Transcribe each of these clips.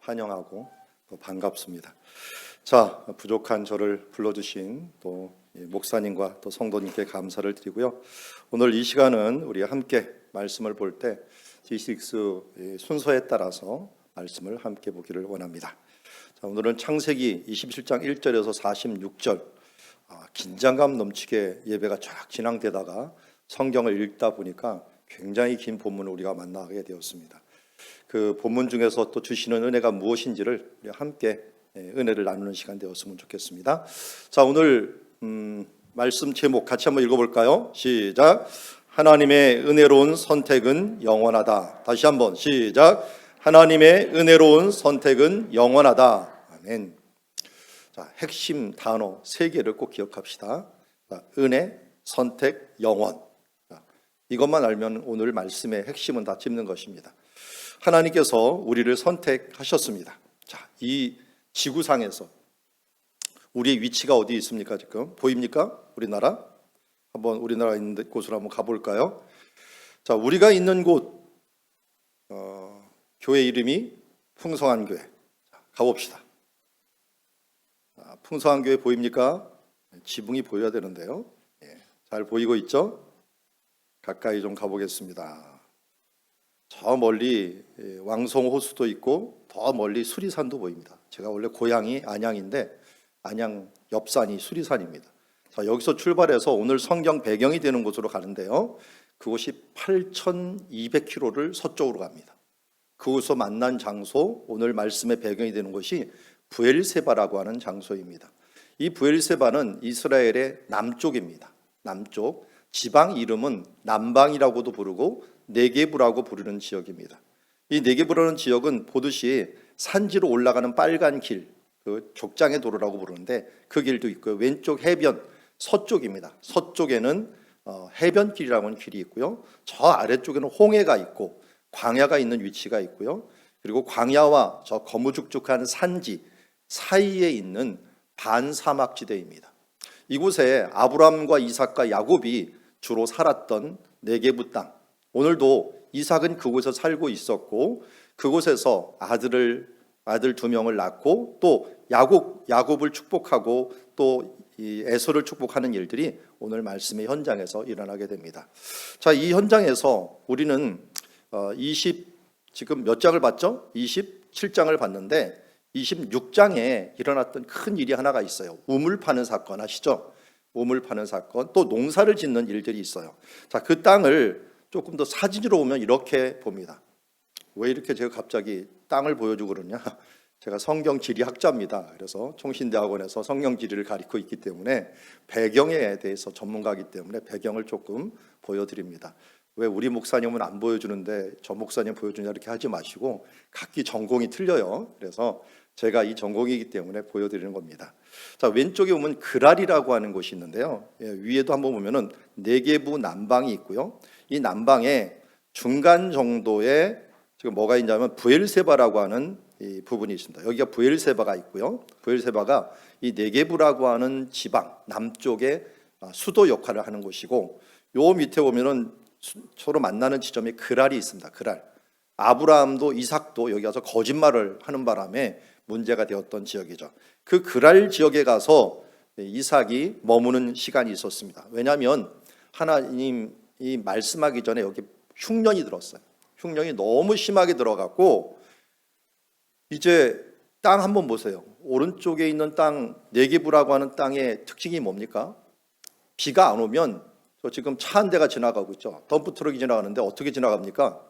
환영하고 또 반갑습니다. 자, 부족한 저를 불러주신 또 목사님과 또 성도님께 감사를 드리고요. 오늘 이 시간은 우리 함께 말씀을 볼 때 G6 순서에 따라서 말씀을 함께 보기를 원합니다. 자, 오늘은 창세기 27장 1절에서 46절 긴장감 넘치게 예배가 쫙 진행되다가 성경을 읽다 보니까 굉장히 긴 본문을 우리가 만나게 되었습니다. 그 본문 중에서 또 주시는 은혜가 무엇인지를 우리 함께 은혜를 나누는 시간 되었으면 좋겠습니다. 자, 오늘 말씀 제목 같이 한번 읽어볼까요? 시작. 하나님의 은혜로운 선택은 영원하다. 다시 한번 시작. 하나님의 은혜로운 선택은 영원하다. 아멘. 자, 핵심 단어 3개를 꼭 기억합시다. 자, 은혜, 선택, 영원. 자, 이것만 알면 오늘 말씀의 핵심은 다 짚는 것입니다. 하나님께서 우리를 선택하셨습니다. 자, 이 지구상에서 우리의 위치가 어디 있습니까? 지금 보입니까? 우리나라? 한번 우리나라 있는 곳으로 한번 가볼까요? 자, 우리가 있는 곳 교회 이름이 풍성한 교회. 자, 가봅시다. 자, 풍성한 교회 보입니까? 지붕이 보여야 되는데요. 잘 보이고 있죠? 가까이 좀 가보겠습니다. 저 멀리 왕송호수도 있고 더 멀리 수리산도 보입니다. 제가 원래 고향이 안양인데 안양 옆산이 수리산입니다. 자, 여기서 출발해서 오늘 성경 배경이 되는 곳으로 가는데요. 그곳이 8,200km를 서쪽으로 갑니다. 그곳에서 만난 장소, 오늘 말씀의 배경이 되는 곳이 브엘세바라고 하는 장소입니다. 이 브엘세바는 이스라엘의 남쪽입니다. 남쪽. 지방 이름은 남방이라고도 부르고 네게브라고 부르는 지역입니다. 이 네게브라는 지역은 보듯이 산지로 올라가는 빨간 길, 그 족장의 도로라고 부르는데 그 길도 있고요. 왼쪽 해변, 서쪽입니다. 서쪽에는 해변길이라고 하는 길이 있고요. 저 아래쪽에는 홍해가 있고 광야가 있는 위치가 있고요. 그리고 광야와 저 거무죽죽한 산지 사이에 있는 반사막지대입니다. 이곳에 아브라함과 이삭과 야곱이 주로 살았던 네게브 땅. 오늘도 이삭은 그곳에 살고 있었고 그곳에서 아들 2명을 낳고 또 야곱을 축복하고 또 이 에서를 축복하는 일들이 오늘 말씀의 현장에서 일어나게 됩니다. 자, 이 현장에서 우리는 지금 몇 장을 봤죠? 27장을 봤는데 26장에 일어났던 큰 일이 하나가 있어요. 우물 파는 사건 아시죠? 우물 파는 사건, 또 농사를 짓는 일들이 있어요. 자, 그 땅을 조금 더 사진으로 보면 이렇게 봅니다. 왜 이렇게 제가 갑자기 땅을 보여주고 그러냐? 제가 성경 지리 학자입니다. 그래서 총신대학원에서 성경 지리를 가르치고 있기 때문에 배경에 대해서 전문가이기 때문에 배경을 조금 보여드립니다. 왜 우리 목사님은 안 보여주는데 저 목사님 보여주냐 이렇게 하지 마시고 각기 전공이 틀려요. 그래서 제가 이 전공이기 때문에 보여드리는 겁니다. 자, 왼쪽에 보면 그랄이라고 하는 곳이 있는데요. 위에도 한번 보면은 네게부 남방이 있고요. 이 남방에 중간 정도에 지금 뭐가 있냐면 브엘세바라고 하는 이 부분이 있습니다. 여기가 브엘세바가 있고요. 브엘세바가 이 네게부라고 하는 지방 남쪽에 수도 역할을 하는 곳이고 요 밑에 보면은 서로 만나는 지점에 그랄이 있습니다. 그랄. 아브라함도 이삭도 여기 가서 거짓말을 하는 바람에 문제가 되었던 지역이죠. 그 그랄 지역에 가서 이삭이 머무는 시간이 있었습니다. 왜냐하면 하나님이 말씀하기 전에 여기 흉년이 들었어요. 흉년이 너무 심하게 들어갔고 이제 땅 한번 보세요. 오른쪽에 있는 땅 네게부라고 하는 땅의 특징이 뭡니까? 비가 안 오면 저 지금 차 한 대가 지나가고 있죠. 덤프 트럭이 지나가는데 어떻게 지나갑니까?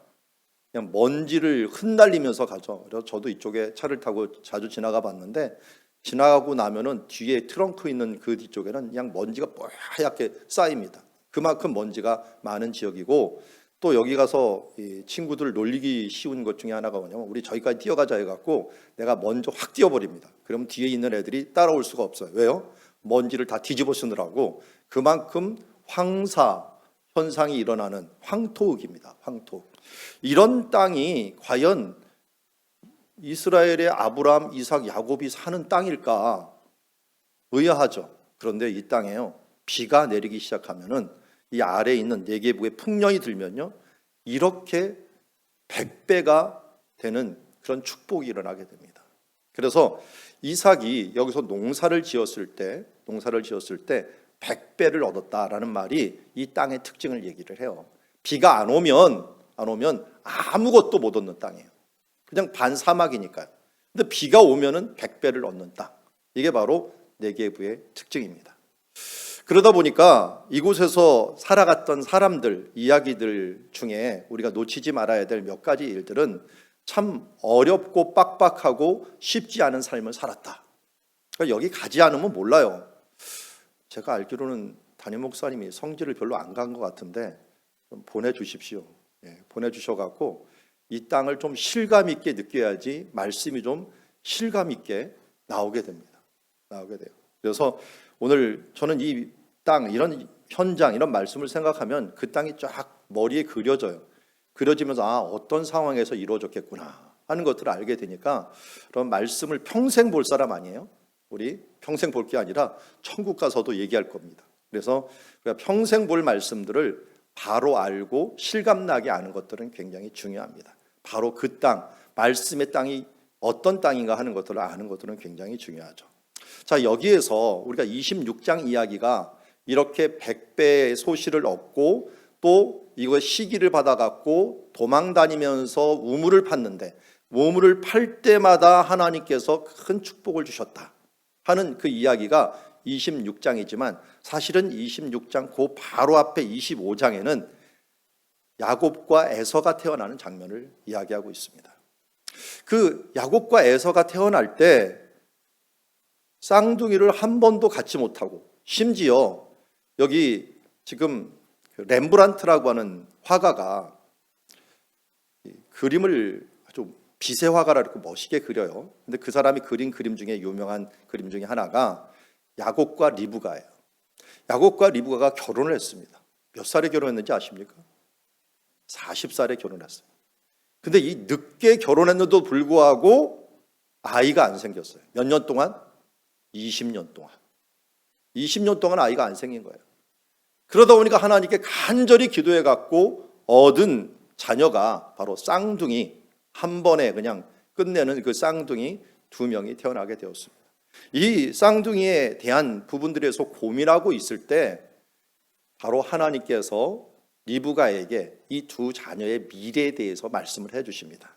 그냥 먼지를 흩날리면서 가죠. 그래서 저도 이쪽에 차를 타고 자주 지나가 봤는데 지나가고 나면은 뒤에 트렁크 있는 그 뒤쪽에는 그냥 먼지가 뽀얗게 쌓입니다. 그만큼 먼지가 많은 지역이고 또 여기 가서 이 친구들을 놀리기 쉬운 것 중에 하나가 뭐냐면 우리 저기까지 뛰어가자 해갖고 내가 먼저 확 뛰어버립니다. 그러면 뒤에 있는 애들이 따라올 수가 없어요. 왜요? 먼지를 다 뒤집어 쓰느라고. 그만큼 황사 현상이 일어나는 황토흙입니다. 황토. 이런 땅이 과연 이스라엘의 아브라함, 이삭, 야곱이 사는 땅일까? 의아하죠. 그런데 이 땅에요. 비가 내리기 시작하면은 이 아래에 있는 네게부에 풍년이 들면요. 이렇게 100배가 되는 그런 축복이 일어나게 됩니다. 그래서 이삭이 여기서 농사를 지었을 때 100배를 얻었다라는 말이 이 땅의 특징을 얘기를 해요. 비가 안 오면 아무것도 못 얻는 땅이에요. 그냥 반사막이니까요. 근데 비가 오면은 100배를 얻는 땅. 이게 바로 네게부의 특징입니다. 그러다 보니까 이곳에서 살아갔던 사람들 이야기들 중에 우리가 놓치지 말아야 될 몇 가지 일들은 참 어렵고 빡빡하고 쉽지 않은 삶을 살았다. 그러니까 여기 가지 않으면 몰라요. 제가 알기로는 담임 목사님이 성지를 별로 안 간 것 같은데 좀 보내주십시오. 보내주셔갖고 이 땅을 좀 실감 있게 느껴야지 말씀이 좀 실감 있게 나오게 됩니다. 나오게 돼요. 그래서 오늘 저는 이 땅, 이런 현장, 이런 말씀을 생각하면 그 땅이 쫙 머리에 그려져요. 그려지면서 어떤 상황에서 이루어졌겠구나 하는 것들을 알게 되니까 그런 말씀을 평생 볼 사람 아니에요? 우리 평생 볼 게 아니라 천국 가서도 얘기할 겁니다. 그래서 우리가 평생 볼 말씀들을 바로 알고 실감나게 아는 것들은 굉장히 중요합니다. 바로 그 땅, 말씀의 땅이 어떤 땅인가 하는 것들을 아는 것들은 굉장히 중요하죠. 자, 여기에서 우리가 26장 이야기가 이렇게 100배의 소실을 얻고 또 이거 시기를 받아갖고 도망 다니면서 우물을 팠는데 우물을 팔 때마다 하나님께서 큰 축복을 주셨다 하는 그 이야기가 26장이지만 사실은 26장 그 바로 앞에 25장에는 야곱과 에서가 태어나는 장면을 이야기하고 있습니다. 그 야곱과 에서가 태어날 때 쌍둥이를 한 번도 갖지 못하고 심지어 여기 지금 렘브란트라고 하는 화가가 그림을 아주 비세 화가라 이렇게 멋있게 그려요. 근데 그 사람이 그린 그림 중에 유명한 그림 중에 하나가 야곱과 리브가예요. 야곱과 리브가가 결혼을 했습니다. 몇 살에 결혼했는지 아십니까? 40살에 결혼했어요. 근데 이 늦게 결혼했는데도 불구하고 아이가 안 생겼어요. 몇 년 동안? 20년 동안. 20년 동안 아이가 안 생긴 거예요. 그러다 보니까 하나님께 간절히 기도해 갖고 얻은 자녀가 바로 쌍둥이, 한 번에 그냥 끝내는 그 쌍둥이 2명이 태어나게 되었습니다. 이 쌍둥이에 대한 부분들에서 고민하고 있을 때 바로 하나님께서 리브가에게 이 두 자녀의 미래에 대해서 말씀을 해주십니다.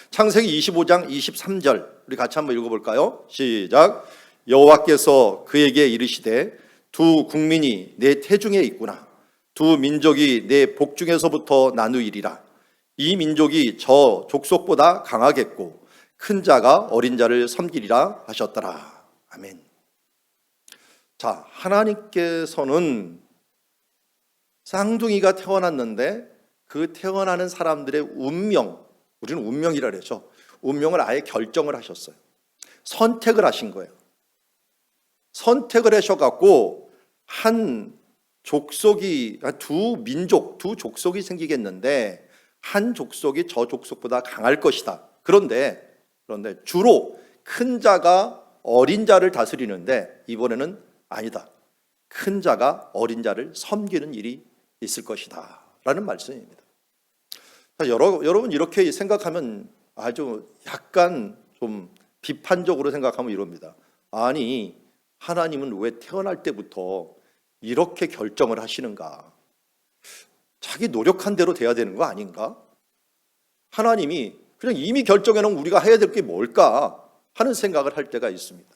창세기 25장 23절 우리 같이 한번 읽어볼까요? 시작. 여호와께서 그에게 이르시되 두 국민이 내 태중에 있구나. 두 민족이 내 복중에서부터 나누이리라. 이 민족이 저 족속보다 강하겠고 큰 자가 어린 자를 섬기리라 하셨더라. 아멘. 자, 하나님께서는 쌍둥이가 태어났는데 그 태어나는 사람들의 운명, 우리는 운명이라 그러죠. 운명을 아예 결정을 하셨어요. 선택을 하신 거예요. 선택을 하셔갖고 한 족속이, 두 민족, 두 족속이 생기겠는데 한 족속이 저 족속보다 강할 것이다. 그런데 주로 큰 자가 어린 자를 다스리는데 이번에는 아니다. 큰 자가 어린 자를 섬기는 일이 있을 것이다 라는 말씀입니다. 여러분 이렇게 생각하면 아주 약간 좀 비판적으로 생각하면 이럽니다. 아니 하나님은 왜 태어날 때부터 이렇게 결정을 하시는가? 자기 노력한 대로 돼야 되는 거 아닌가? 하나님이 그냥 이미 결정해 놓은 우리가 해야 될 게 뭘까 하는 생각을 할 때가 있습니다.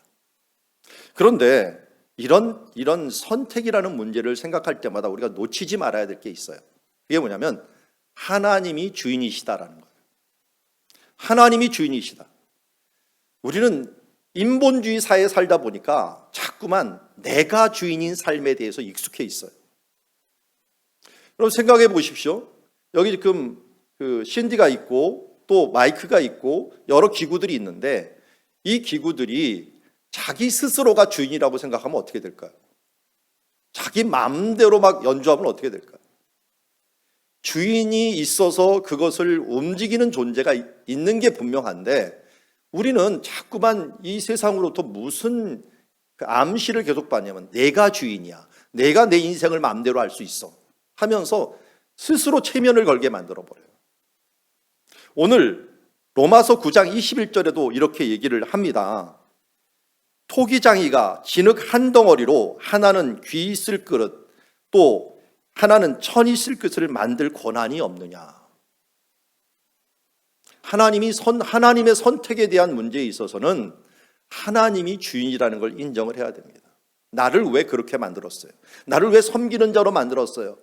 그런데 이런 선택이라는 문제를 생각할 때마다 우리가 놓치지 말아야 될 게 있어요. 그게 뭐냐면 하나님이 주인이시다라는 거예요. 하나님이 주인이시다. 우리는 인본주의 사회에 살다 보니까 자꾸만 내가 주인인 삶에 대해서 익숙해 있어요. 여러분 생각해 보십시오. 여기 지금 그 신디가 있고 또 마이크가 있고 여러 기구들이 있는데 이 기구들이 자기 스스로가 주인이라고 생각하면 어떻게 될까요? 자기 마음대로 막 연주하면 어떻게 될까요? 주인이 있어서 그것을 움직이는 존재가 있는 게 분명한데 우리는 자꾸만 이 세상으로부터 무슨 암시를 계속 받냐면 내가 주인이야. 내가 내 인생을 마음대로 할 수 있어. 하면서 스스로 체면을 걸게 만들어버려요. 오늘 로마서 9장 21절에도 이렇게 얘기를 합니다. 토기장이가 진흙 한 덩어리로 하나는 귀 있을 그릇 또 하나는 천이 있을 그릇을 만들 권한이 없느냐. 하나님의 선택에 대한 문제에 있어서는 하나님이 주인이라는 걸 인정을 해야 됩니다. 나를 왜 그렇게 만들었어요? 나를 왜 섬기는 자로 만들었어요?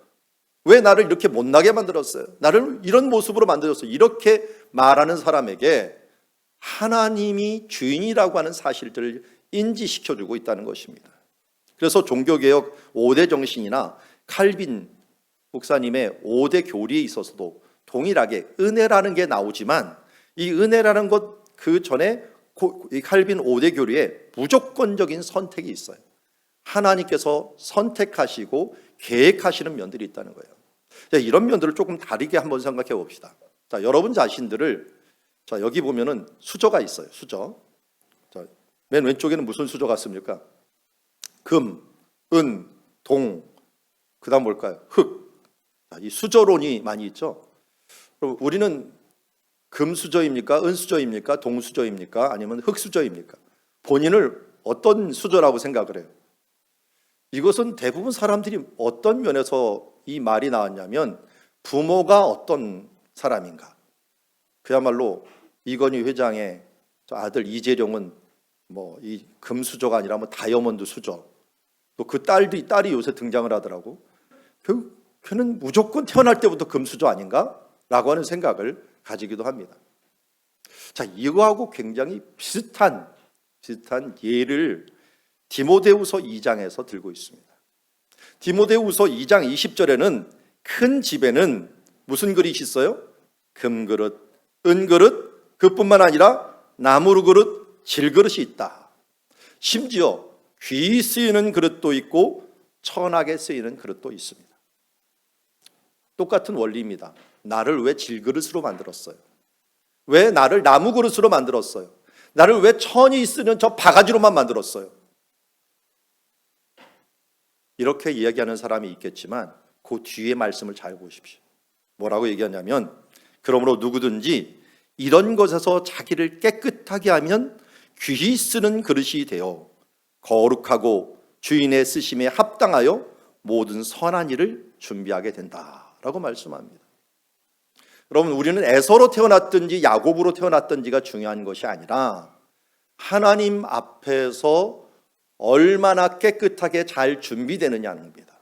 왜 나를 이렇게 못나게 만들었어요? 나를 이런 모습으로 만들었어요? 이렇게 말하는 사람에게 하나님이 주인이라고 하는 사실들을 인지시켜주고 있다는 것입니다. 그래서 종교개혁 5대 정신이나 칼빈 목사님의 5대 교리에 있어서도 동일하게 은혜라는 게 나오지만 이 은혜라는 것 그 전에 이 칼빈 5대 교리에 무조건적인 선택이 있어요. 하나님께서 선택하시고 계획하시는 면들이 있다는 거예요. 자, 이런 면들을 조금 다르게 한번 생각해 봅시다. 자, 여러분 자신들을 자, 여기 보면은 수저가 있어요. 수저. 자, 맨 왼쪽에는 무슨 수저 같습니까? 금, 은, 동, 그다음 뭘까요? 흙. 자, 이 수저론이 많이 있죠. 그럼 우리는 금 수저입니까? 은 수저입니까? 동 수저입니까? 아니면 흙 수저입니까? 본인을 어떤 수저라고 생각을 해요? 이것은 대부분 사람들이 어떤 면에서 이 말이 나왔냐면 부모가 어떤 사람인가. 그야말로 이건희 회장의 아들 이재룡은 뭐 이 금수저가 아니라 뭐 다이아몬드 수저. 또 그 딸이 요새 등장을 하더라고. 걔는 무조건 태어날 때부터 금수저 아닌가? 라고 하는 생각을 가지기도 합니다. 자, 이거하고 굉장히 비슷한 예를 디모데후서 2장에서 들고 있습니다. 디모데후서 2장 20절에는 큰 집에는 무슨 그릇이 있어요? 금그릇, 은그릇, 그뿐만 아니라 나무 그릇, 질그릇이 있다. 심지어 귀 쓰이는 그릇도 있고 천하게 쓰이는 그릇도 있습니다. 똑같은 원리입니다. 나를 왜 질그릇으로 만들었어요? 왜 나를 나무 그릇으로 만들었어요? 나를 왜 천이 쓰는 저 바가지로만 만들었어요? 이렇게 이야기하는 사람이 있겠지만 그 뒤에 말씀을 잘 보십시오. 뭐라고 얘기하냐면 그러므로 누구든지 이런 것에서 자기를 깨끗하게 하면 귀히 쓰는 그릇이 되어 거룩하고 주인의 쓰심에 합당하여 모든 선한 일을 준비하게 된다라고 말씀합니다. 여러분, 우리는 에서로 태어났든지 야곱으로 태어났든지가 중요한 것이 아니라 하나님 앞에서 얼마나 깨끗하게 잘 준비되느냐는 겁니다.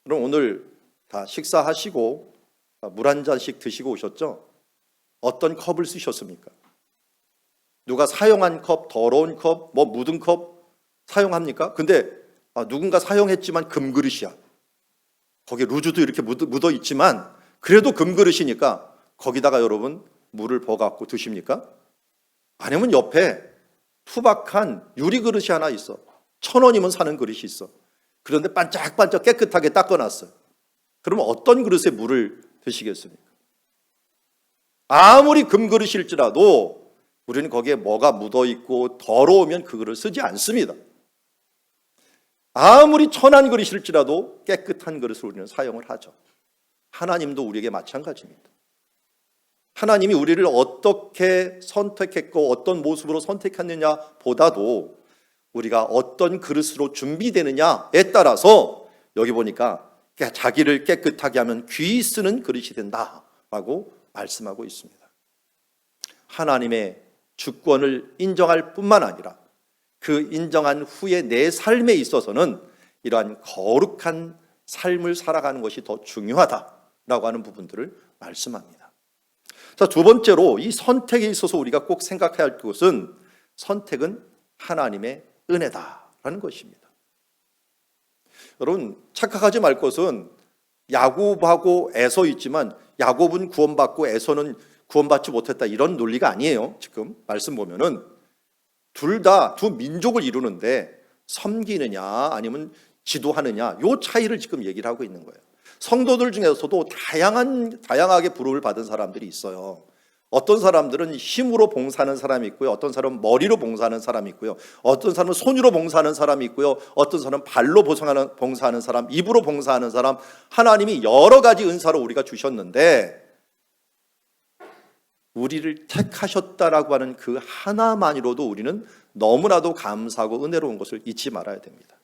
그럼 오늘 다 식사하시고 물 한 잔씩 드시고 오셨죠? 어떤 컵을 쓰셨습니까? 누가 사용한 컵, 더러운 컵, 뭐 묻은 컵 사용합니까? 근데 누군가 사용했지만 금그릇이야. 거기에 루즈도 이렇게 묻어 있지만 그래도 금그릇이니까 거기다가 여러분 물을 버갖고 드십니까? 아니면 옆에 투박한 유리그릇이 하나 있어. 1,000원이면 사는 그릇이 있어. 그런데 반짝반짝 깨끗하게 닦아놨어요. 그러면 어떤 그릇에 물을 드시겠습니까? 아무리 금그릇일지라도 우리는 거기에 뭐가 묻어있고 더러우면 그 그릇을 쓰지 않습니다. 아무리 천한 그릇일지라도 깨끗한 그릇을 우리는 사용을 하죠. 하나님도 우리에게 마찬가지입니다. 하나님이 우리를 어떻게 선택했고 어떤 모습으로 선택했느냐 보다도 우리가 어떤 그릇으로 준비되느냐에 따라서 여기 보니까 자기를 깨끗하게 하면 귀히 쓰는 그릇이 된다라고 말씀하고 있습니다. 하나님의 주권을 인정할 뿐만 아니라 그 인정한 후에 내 삶에 있어서는 이러한 거룩한 삶을 살아가는 것이 더 중요하다라고 하는 부분들을 말씀합니다. 자, 두 번째로 이 선택에 있어서 우리가 꼭 생각해야 할 것은 선택은 하나님의 은혜다라는 것입니다. 여러분, 착각하지 말 것은 야곱하고 에서 있지만 야곱은 구원받고 에서는 구원받지 못했다 이런 논리가 아니에요. 지금 말씀 보면은 둘 다 두 민족을 이루는데 섬기느냐 아니면 지도하느냐 요 차이를 지금 얘기를 하고 있는 거예요. 성도들 중에서도 다양하게 부름을 받은 사람들이 있어요. 어떤 사람들은 힘으로 봉사하는 사람이 있고요. 어떤 사람은 머리로 봉사하는 사람이 있고요. 어떤 사람은 손으로 봉사하는 사람이 있고요. 어떤 사람은 발로 봉사하는 사람, 입으로 봉사하는 사람. 하나님이 여러 가지 은사로 우리가 주셨는데 우리를 택하셨다라고 하는 그 하나만으로도 우리는 너무나도 감사하고 은혜로운 것을 잊지 말아야 됩니다.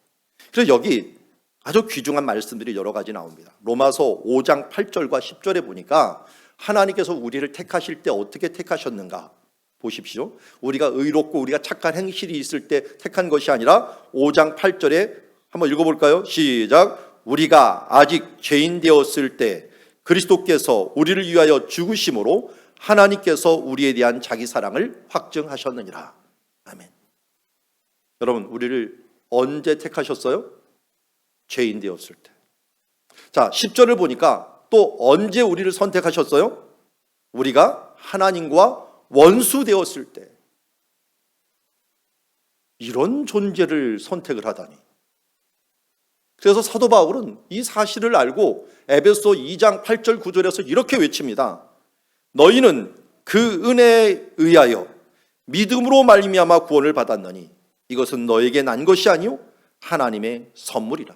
그래서 여기 아주 귀중한 말씀들이 여러 가지 나옵니다. 로마서 5장 8절과 10절에 보니까 하나님께서 우리를 택하실 때 어떻게 택하셨는가 보십시오. 우리가 의롭고 우리가 착한 행실이 있을 때 택한 것이 아니라 5장 8절에 한번 읽어볼까요? 시작. 우리가 아직 죄인 되었을 때 그리스도께서 우리를 위하여 죽으심으로 하나님께서 우리에 대한 자기 사랑을 확증하셨느니라. 아멘. 여러분, 우리를 언제 택하셨어요? 죄인 되었을 때. 자, 10절을 보니까 또 언제 우리를 선택하셨어요? 우리가 하나님과 원수 되었을 때. 이런 존재를 선택을 하다니. 그래서 사도 바울은 이 사실을 알고 에베소 2장 8절 9절에서 이렇게 외칩니다. 너희는 그 은혜에 의하여 믿음으로 말미암아 구원을 받았느니 이것은 너에게 난 것이 아니요 하나님의 선물이라.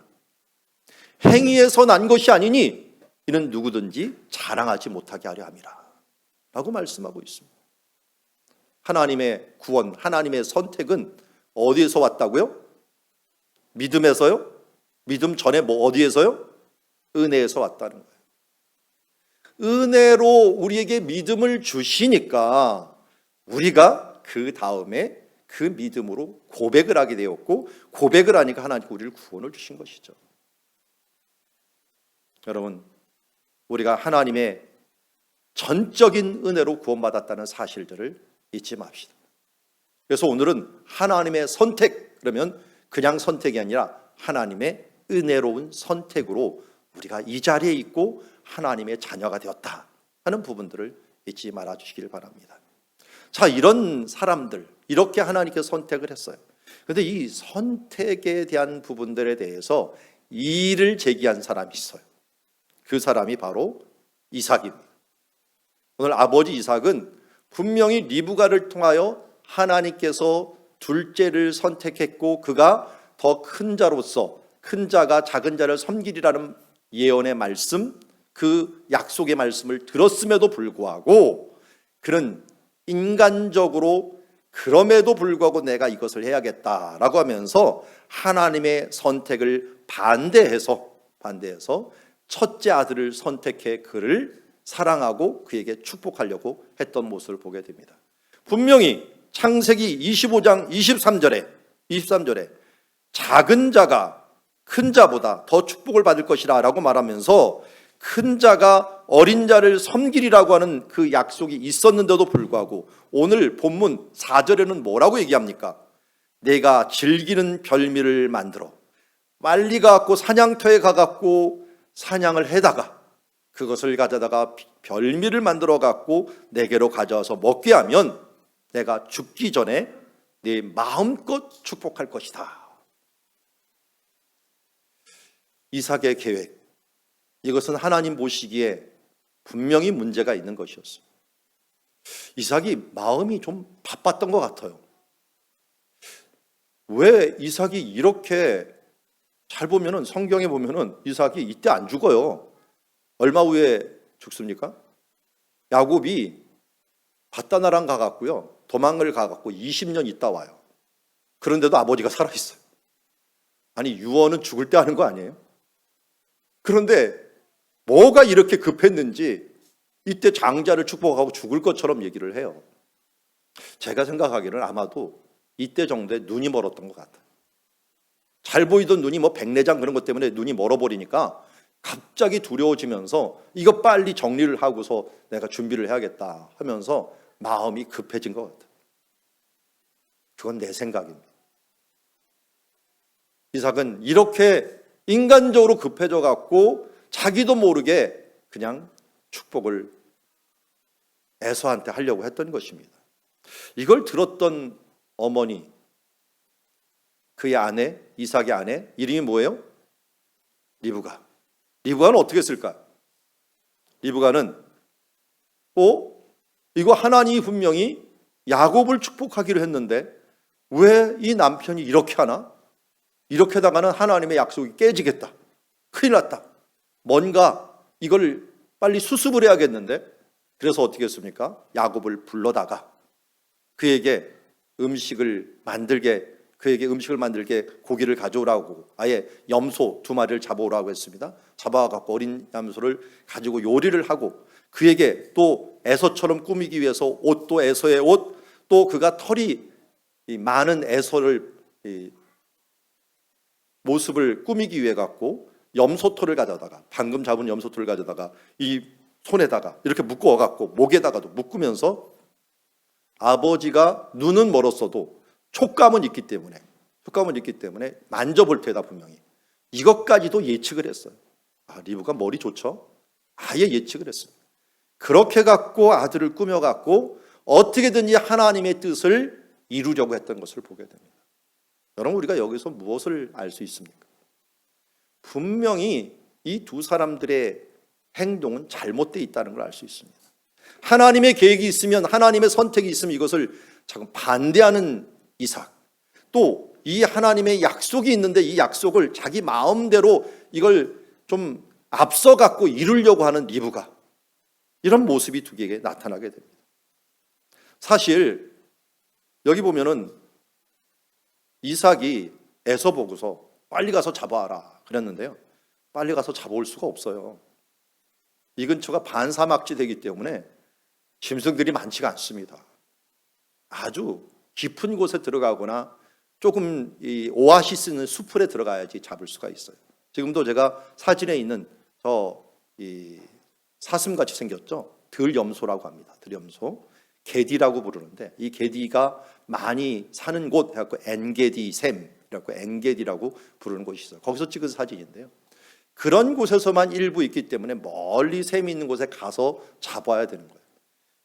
행위에서 난 것이 아니니 이는 누구든지 자랑하지 못하게 하려 함이라 라고 말씀하고 있습니다. 하나님의 구원, 하나님의 선택은 어디에서 왔다고요? 믿음에서요? 믿음 전에 어디에서요? 은혜에서 왔다는 거예요. 은혜로 우리에게 믿음을 주시니까 우리가 그 다음에 그 믿음으로 고백을 하게 되었고, 고백을 하니까 하나님께서 우리를 구원을 주신 것이죠. 여러분, 우리가 하나님의 전적인 은혜로 구원받았다는 사실들을 잊지 맙시다. 그래서 오늘은 하나님의 선택, 그러면 그냥 선택이 아니라 하나님의 은혜로운 선택으로 우리가 이 자리에 있고 하나님의 자녀가 되었다 하는 부분들을 잊지 말아 주시길 바랍니다. 자, 이런 사람들, 이렇게 하나님께서 선택을 했어요. 그런데 이 선택에 대한 부분들에 대해서 이의를 제기한 사람이 있어요. 그 사람이 바로 이삭입니다. 오늘 아버지 이삭은 분명히 리브가를 통하여 하나님께서 둘째를 선택했고 그가 더 큰 자로서 큰 자가 작은 자를 섬기리라는 예언의 말씀, 그 약속의 말씀을 들었음에도 불구하고 그는 인간적으로 그럼에도 불구하고 내가 이것을 해야겠다라고 하면서 하나님의 선택을 반대해서 첫째 아들을 선택해 그를 사랑하고 그에게 축복하려고 했던 모습을 보게 됩니다. 분명히 창세기 25장 23절에 작은 자가 큰 자보다 더 축복을 받을 것이라 라고 말하면서 큰 자가 어린 자를 섬기리라고 하는 그 약속이 있었는데도 불구하고 오늘 본문 4절에는 뭐라고 얘기합니까? 내가 즐기는 별미를 만들어 빨리 가갖고 사냥터에 가갖고 사냥을 해다가 그것을 가져다가 별미를 만들어 갖고 내게로 가져와서 먹게 하면 내가 죽기 전에 네 마음껏 축복할 것이다. 이삭의 계획, 이것은 하나님 보시기에 분명히 문제가 있는 것이었어요. 이삭이 마음이 좀 바빴던 것 같아요. 왜 이삭이 이렇게, 잘 보면은 성경에 보면은 이삭이 이때 안 죽어요. 얼마 후에 죽습니까? 야곱이 밧다나랑 가갖고요, 도망을 가갖고 20년 있다 와요. 그런데도 아버지가 살아있어요. 아니, 유언은 죽을 때 하는 거 아니에요? 그런데 뭐가 이렇게 급했는지 이때 장자를 축복하고 죽을 것처럼 얘기를 해요. 제가 생각하기에는 아마도 이때 정도에 눈이 멀었던 것 같아요. 잘 보이던 눈이 백내장 그런 것 때문에 눈이 멀어버리니까 갑자기 두려워지면서 이거 빨리 정리를 하고서 내가 준비를 해야겠다 하면서 마음이 급해진 것 같아요. 그건 내 생각입니다. 이삭은 이렇게 인간적으로 급해져 갖고 자기도 모르게 그냥 축복을 에서한테 하려고 했던 것입니다. 이걸 들었던 어머니, 그의 아내, 이삭의 아내, 이름이 뭐예요? 리브가. 리브가는 어떻게 했을까? 리브가는 이거 하나님이 분명히 야곱을 축복하기로 했는데 왜 이 남편이 이렇게 하나? 이렇게 하다가는 하나님의 약속이 깨지겠다. 큰일 났다. 뭔가 이걸 빨리 수습을 해야겠는데 그래서 어떻게 했습니까? 야곱을 불러다가 그에게 음식을 만들게 고기를 가져오라고, 아예 염소 2마리를 잡아오라고 했습니다. 잡아갖고 어린 염소를 가지고 요리를 하고, 그에게 또 에서처럼 꾸미기 위해서 옷도 에서의 옷, 또 그가 털이 많은 에서를 모습을 꾸미기 위해 갖고 염소털을 가져다가, 방금 잡은 염소털을 가져다가 이 손에다가 이렇게 묶어 갖고 목에다가도 묶으면서, 아버지가 눈은 멀었어도 촉감은 있기 때문에 만져볼 테다 분명히, 이것까지도 예측을 했어요. 리브가 머리 좋죠? 아예 예측을 했습니다. 그렇게 갖고 아들을 꾸며갖고 어떻게든지 하나님의 뜻을 이루려고 했던 것을 보게 됩니다. 여러분, 우리가 여기서 무엇을 알 수 있습니까? 분명히 이 두 사람들의 행동은 잘못되어 있다는 걸 알 수 있습니다. 하나님의 계획이 있으면, 하나님의 선택이 있으면 이것을 자꾸 반대하는 이삭, 또 이 하나님의 약속이 있는데 이 약속을 자기 마음대로 이걸 좀 앞서 갖고 이루려고 하는 리브가, 이런 모습이 두 개에게 나타나게 됩니다. 사실 여기 보면은 이삭이 에서 보고서 빨리 가서 잡아와라 그랬는데요, 빨리 가서 잡아올 수가 없어요. 이 근처가 반사막지 되기 때문에 짐승들이 많지가 않습니다. 아주 깊은 곳에 들어가거나 조금 이 오아시스 있는 수풀에 들어가야지 잡을 수가 있어요. 지금도 제가 사진에 있는 이 사슴같이 생겼죠? 들염소라고 합니다. 들염소, 게디라고 부르는데, 이 게디가 많이 사는 곳 해갖고 엔게디 샘이라고, 엔게디라고 부르는 곳이 있어요. 거기서 찍은 사진인데요, 그런 곳에서만 일부 있기 때문에 멀리 샘이 있는 곳에 가서 잡아야 되는 거예요.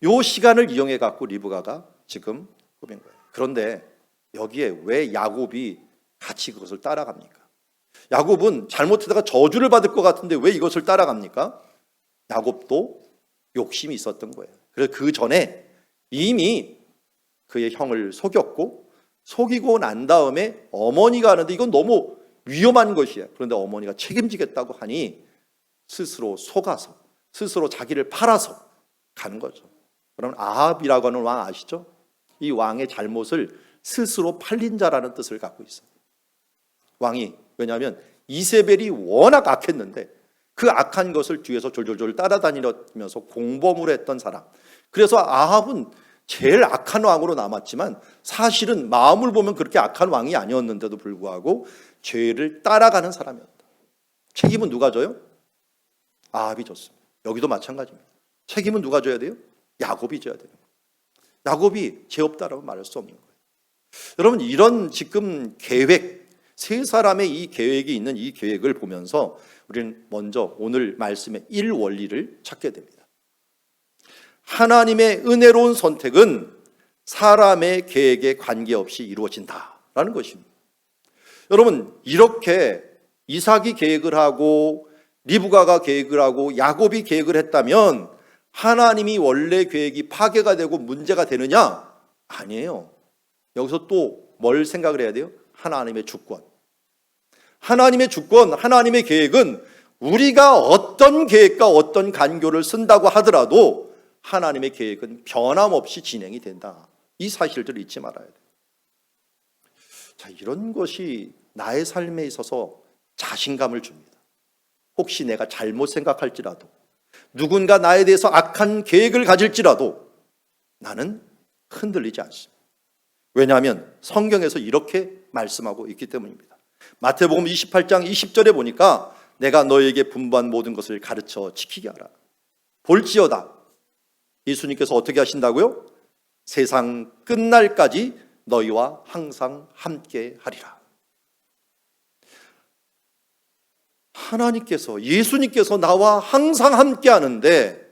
이 시간을 이용해 갖고 리브가가 지금 꾸민 거예요. 그런데 여기에 왜 야곱이 같이 그것을 따라갑니까? 야곱은 잘못하다가 저주를 받을 것 같은데 왜 이것을 따라갑니까? 야곱도 욕심이 있었던 거예요. 그래서 그 전에 이미 그의 형을 속이고 난 다음에 어머니가 하는데 이건 너무 위험한 것이에요. 그런데 어머니가 책임지겠다고 하니 스스로 속아서, 스스로 자기를 팔아서 가는 거죠. 그러면 아합이라고 하는 왕 아시죠? 이 왕의 잘못을 스스로 팔린 자라는 뜻을 갖고 있어요. 왕이, 왜냐하면 이세벨이 워낙 악했는데 그 악한 것을 뒤에서 졸졸졸 따라다니면서 공범을 했던 사람. 그래서 아합은 제일 악한 왕으로 남았지만 사실은 마음을 보면 그렇게 악한 왕이 아니었는데도 불구하고 죄를 따라가는 사람이었다. 책임은 누가 져요? 아합이 졌습니다. 여기도 마찬가지입니다. 책임은 누가 져야 돼요? 야곱이 져야 되는 거예요. 야곱이 죄 없다라고 말할 수 없는 거예요. 여러분, 이런 지금 계획, 세 사람의 이 계획이 있는 이 계획을 보면서 우리는 먼저 오늘 말씀의 1원리를 찾게 됩니다. 하나님의 은혜로운 선택은 사람의 계획에 관계없이 이루어진다라는 것입니다. 여러분, 이렇게 이삭이 계획을 하고 리브가가 계획을 하고 야곱이 계획을 했다면 하나님이 원래 계획이 파괴가 되고 문제가 되느냐? 아니에요. 여기서 또 뭘 생각을 해야 돼요? 하나님의 주권. 하나님의 주권, 하나님의 계획은 우리가 어떤 계획과 어떤 간교를 쓴다고 하더라도 하나님의 계획은 변함없이 진행이 된다. 이 사실들을 잊지 말아야 돼요. 자, 이런 것이 나의 삶에 있어서 자신감을 줍니다. 혹시 내가 잘못 생각할지라도, 누군가 나에 대해서 악한 계획을 가질지라도 나는 흔들리지 않습니다. 왜냐하면 성경에서 이렇게 말씀하고 있기 때문입니다. 마태복음 28장 20절에 보니까 내가 너에게 분부한 모든 것을 가르쳐 지키게 하라. 볼지어다. 예수님께서 어떻게 하신다고요? 세상 끝날까지 너희와 항상 함께 하리라. 하나님께서, 예수님께서 나와 항상 함께 하는데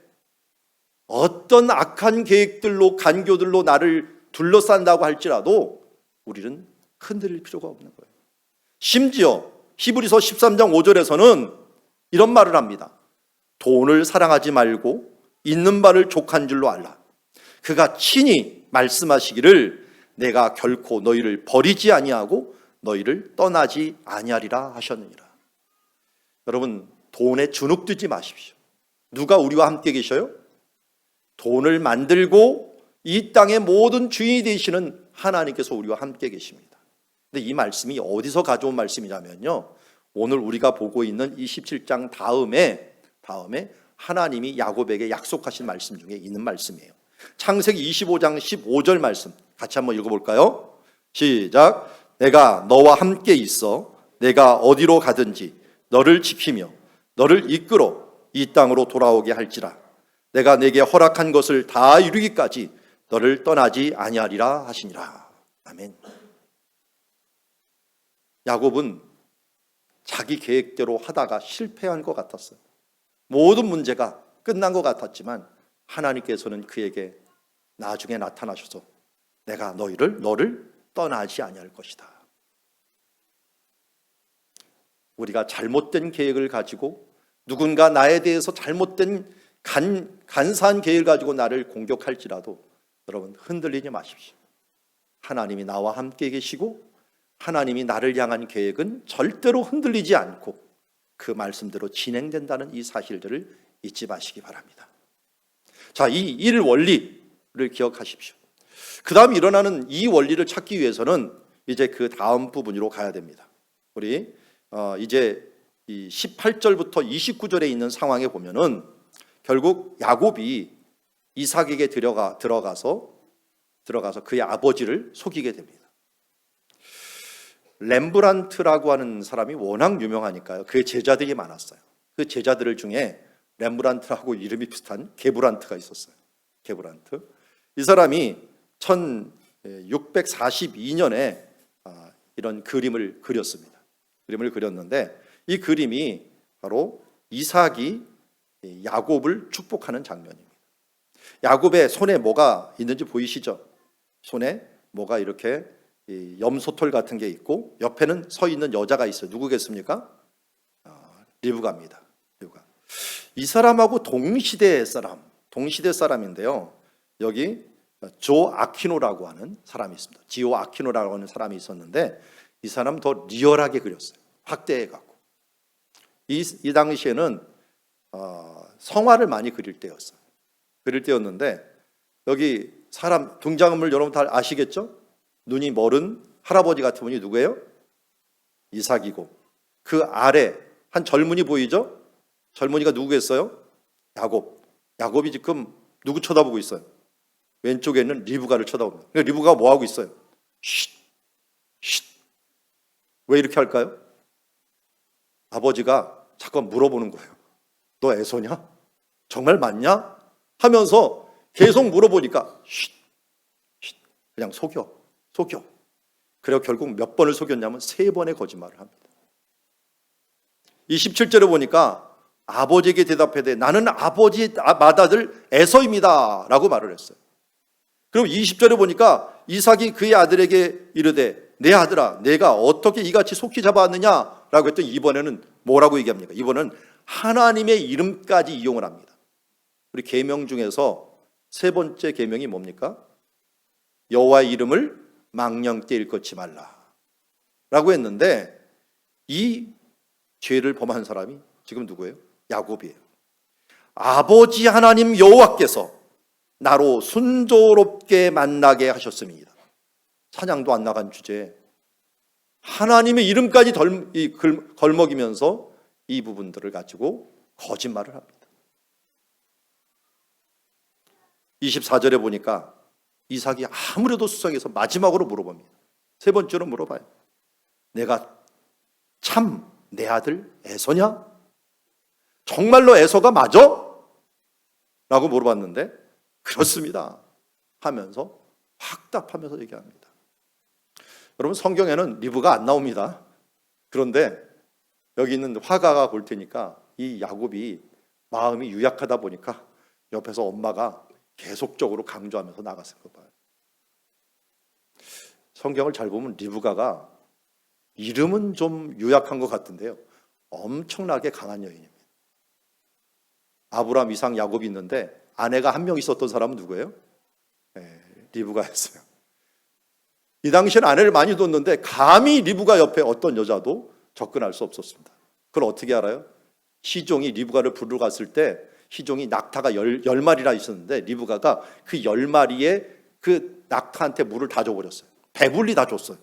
어떤 악한 계획들로, 간교들로 나를 둘러싼다고 할지라도 우리는 흔들릴 필요가 없는 거예요. 심지어 히브리서 13장 5절에서는 이런 말을 합니다. 돈을 사랑하지 말고 있는 바를 족한 줄로 알라. 그가 친히 말씀하시기를 내가 결코 너희를 버리지 아니하고 너희를 떠나지 아니하리라 하셨느니라. 여러분, 돈에 주눅들지 마십시오. 누가 우리와 함께 계셔요? 돈을 만들고 이 땅의 모든 주인이 되시는 하나님께서 우리와 함께 계십니다. 근데 이 말씀이 어디서 가져온 말씀이냐면요, 오늘 우리가 보고 있는 27장 다음에 하나님이 야곱에게 약속하신 말씀 중에 있는 말씀이에요. 창세기 25장 15절 말씀 같이 한번 읽어볼까요? 시작. 내가 너와 함께 있어 내가 어디로 가든지 너를 지키며 너를 이끌어 이 땅으로 돌아오게 할지라. 내가 내게 허락한 것을 다 이루기까지 너를 떠나지 아니하리라 하시니라. 아멘. 야곱은 자기 계획대로 하다가 실패한 것 같았어요. 모든 문제가 끝난 것 같았지만 하나님께서는 그에게 나중에 나타나셔서 내가 너를 떠나지 아니할 것이다. 우리가 잘못된 계획을 가지고 누군가 나에 대해서 잘못된 간사한 계획을 가지고 나를 공격할지라도 여러분 흔들리지 마십시오. 하나님이 나와 함께 계시고 하나님이 나를 향한 계획은 절대로 흔들리지 않고 그 말씀대로 진행된다는 이 사실들을 잊지 마시기 바랍니다. 자, 이 1원리를 기억하십시오. 그 다음 일어나는 이 원리를 찾기 위해서는 이제 그 다음 부분으로 가야 됩니다. 우리 이제 이 18절부터 29절에 있는 상황에 보면은 결국 야곱이 이삭에게 들어가서 그의 아버지를 속이게 됩니다. 렘브란트라고 하는 사람이 워낙 유명하니까요. 그의 제자들이 많았어요. 그 제자들 중에 렘브란트하고 이름이 비슷한 게브란트가 있었어요. 게브란트. 이 사람이 1642년에 이런 그림을 그렸습니다. 그림을 그렸는데 이 그림이 바로 이삭이 야곱을 축복하는 장면입니다. 야곱의 손에 뭐가 있는지 보이시죠? 손에 뭐가 이렇게 염소털 같은 게 있고 옆에는 서 있는 여자가 있어요. 누구겠습니까? 리브가입니다. 리브가. 이 사람하고 동시대 사람인데요. 여기 조 아퀴노라고 하는 사람이 있습니다. 지오 아퀴노라고 하는 사람이 있었는데 이 사람 더 리얼하게 그렸어요. 확대해 갖고. 이 당시에는 성화를 많이 그릴 때였는데 여기 사람 등장인물 여러분 다 아시겠죠? 눈이 멀은 할아버지 같은 분이 누구예요? 이삭이고 그 아래 한 젊은이 보이죠? 젊은이가 누구겠어요? 야곱이 지금 누구 쳐다보고 있어요? 왼쪽에 있는 리브가를 쳐다봅니다. 리브가가 뭐 하고 있어요? 쉿. 왜 이렇게 할까요? 아버지가 잠깐 물어보는 거예요. 너 애서냐? 정말 맞냐? 하면서 계속 물어보니까 그냥 속여. 그리고 결국 몇 번을 속였냐면 3번의 거짓말을 합니다. 27절에 보니까 아버지에게 대답하되 나는 아버지의 맏아들 에서입니다 라고 말을 했어요. 그리고 20절에 보니까 이삭이 그의 아들에게 이르되 내 아들아 내가 어떻게 이같이 속히 잡아왔느냐 라고 했더니 이번에는 뭐라고 얘기합니까? 이번은 하나님의 이름까지 이용을 합니다. 우리 계명 중에서 3번째 계명이 뭡니까? 여호와의 이름을 망령때 일컫지 말라 라고 했는데 이 죄를 범한 사람이 지금 누구예요? 야곱이에요. 아버지 하나님 여호와께서 나로 순조롭게 만나게 하셨습니다. 찬양도 안 나간 주제에 하나님의 이름까지 걸먹이면서 이 부분들을 가지고 거짓말을 합니다. 24절에 보니까 이삭이 아무래도 수상해서 마지막으로 물어봅니다. 3번째로 물어봐요. 내가 참 내 아들 에서냐? 정말로 에서가 맞아? 라고 물어봤는데 그렇습니다 하면서 확답하면서 얘기합니다. 여러분 성경에는 리브가 안 나옵니다. 그런데 여기 있는 화가가 볼 테니까 이 야곱이 마음이 유약하다 보니까 옆에서 엄마가 계속적으로 강조하면서 나갔을 거 봐요. 성경을 잘 보면 리브가가 이름은 좀 유약한 것 같은데요. 엄청나게 강한 여인입니다. 아브라함, 이삭, 야곱이 있는데 아내가 한 명 있었던 사람은 누구예요? 리브가였어요. 이 당시에는 아내를 많이 뒀는데 감히 리브가 옆에 어떤 여자도 접근할 수 없었습니다. 그걸 어떻게 알아요? 시종이 리브가를 부르러 갔을 때 희종이 낙타가 열 마리나 있었는데 리브가가 그 10마리의 그 낙타한테 물을 다 줘버렸어요. 배불리 다 줬어요.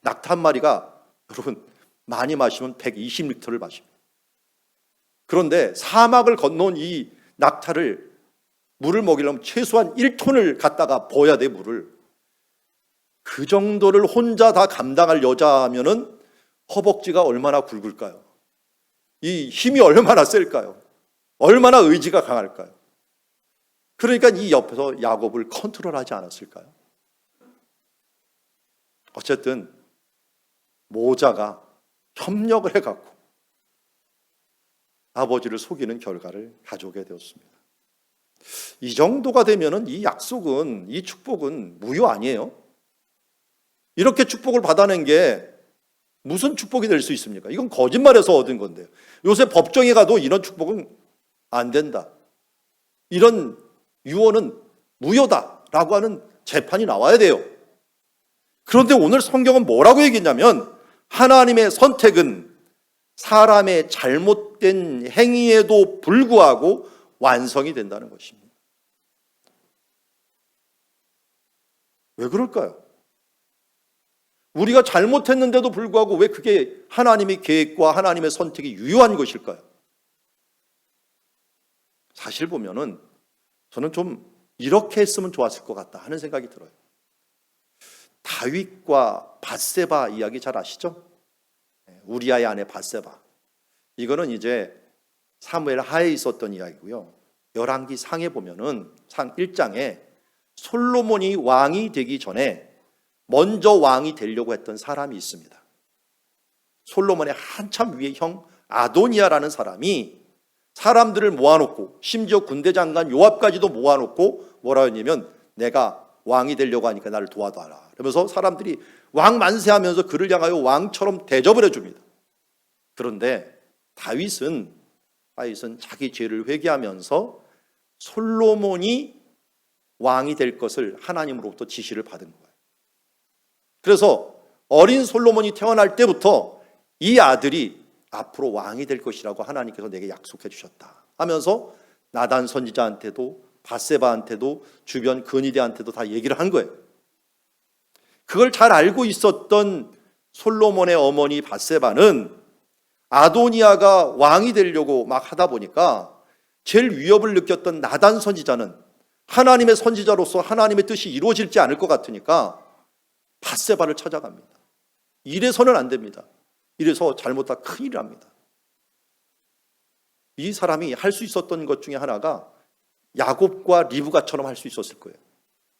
낙타 한 마리가 여러분 많이 마시면 120리터를 마십니다. 그런데 사막을 건너온 이 낙타를 물을 먹이려면 최소한 1톤을 갖다가 부어야 돼, 물을. 그 정도를 혼자 다 감당할 여자면은 허벅지가 얼마나 굵을까요? 이 힘이 얼마나 셀까요? 얼마나 의지가 강할까요? 그러니까 이 옆에서 야곱을 컨트롤하지 않았을까요? 어쨌든 모자가 협력을 해갖고 아버지를 속이는 결과를 가져오게 되었습니다. 이 정도가 되면은 이 약속은, 이 축복은 무효 아니에요? 이렇게 축복을 받아낸 게 무슨 축복이 될 수 있습니까? 이건 거짓말해서 얻은 건데요. 요새 법정에 가도 이런 축복은 안 된다, 이런 유언은 무효다라고 하는 재판이 나와야 돼요. 그런데 오늘 성경은 뭐라고 얘기했냐면 하나님의 선택은 사람의 잘못된 행위에도 불구하고 완성이 된다는 것입니다. 왜 그럴까요? 우리가 잘못했는데도 불구하고 왜 그게 하나님의 계획과 하나님의 선택이 유효한 것일까요? 사실 보면은 저는 좀 이렇게 했으면 좋았을 것 같다 하는 생각이 들어요. 다윗과 밧세바 이야기 잘 아시죠? 우리아의 아내 밧세바. 이거는 이제 사무엘 하에 있었던 이야기고요. 열왕기 상에 보면은 상 1장에 솔로몬이 왕이 되기 전에 먼저 왕이 되려고 했던 사람이 있습니다. 솔로몬의 한참 위의 형 아도니아라는 사람이 사람들을 모아놓고 심지어 군대 장관 요압까지도 모아놓고 뭐라 했냐면 내가 왕이 되려고 하니까 나를 도와달라. 그러면서 사람들이 왕 만세하면서 그를 향하여 왕처럼 대접을 해줍니다. 그런데 다윗은 자기 죄를 회개하면서 솔로몬이 왕이 될 것을 하나님으로부터 지시를 받은 거예요. 그래서 어린 솔로몬이 태어날 때부터 이 아들이 앞으로 왕이 될 것이라고 하나님께서 내게 약속해 주셨다 하면서 나단 선지자한테도 밧세바한테도 주변 근위대한테도 다 얘기를 한 거예요. 그걸 잘 알고 있었던 솔로몬의 어머니 밧세바는 아도니아가 왕이 되려고 막 하다 보니까 제일 위협을 느꼈던 나단 선지자는 하나님의 선지자로서 하나님의 뜻이 이루어질지 않을 것 같으니까 밧세바를 찾아갑니다. 이래서는 안 됩니다. 이래서 잘못하면 큰일 납니다. 이 사람이 할 수 있었던 것 중에 하나가 야곱과 리브가처럼 할 수 있었을 거예요.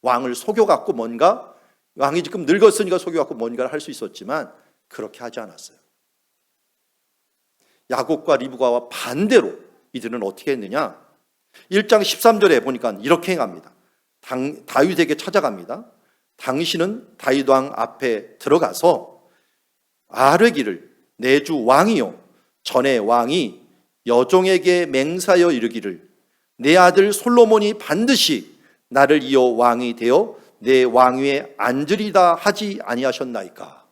왕을 속여갖고 뭔가, 왕이 지금 늙었으니까 속여갖고 뭔가를 할 수 있었지만 그렇게 하지 않았어요. 야곱과 리브가와 반대로 이들은 어떻게 했느냐? 1장 13절에 보니까 이렇게 행합니다. 다윗에게 찾아갑니다. 당신은 다윗 왕 앞에 들어가서 아뢰기를 내 주 왕이요 전에 왕이 여종에게 맹사하여 이르기를 내 아들 솔로몬이 반드시 나를 이어 왕이 되어 내 왕위에 앉으리다 하지 아니하셨나이까.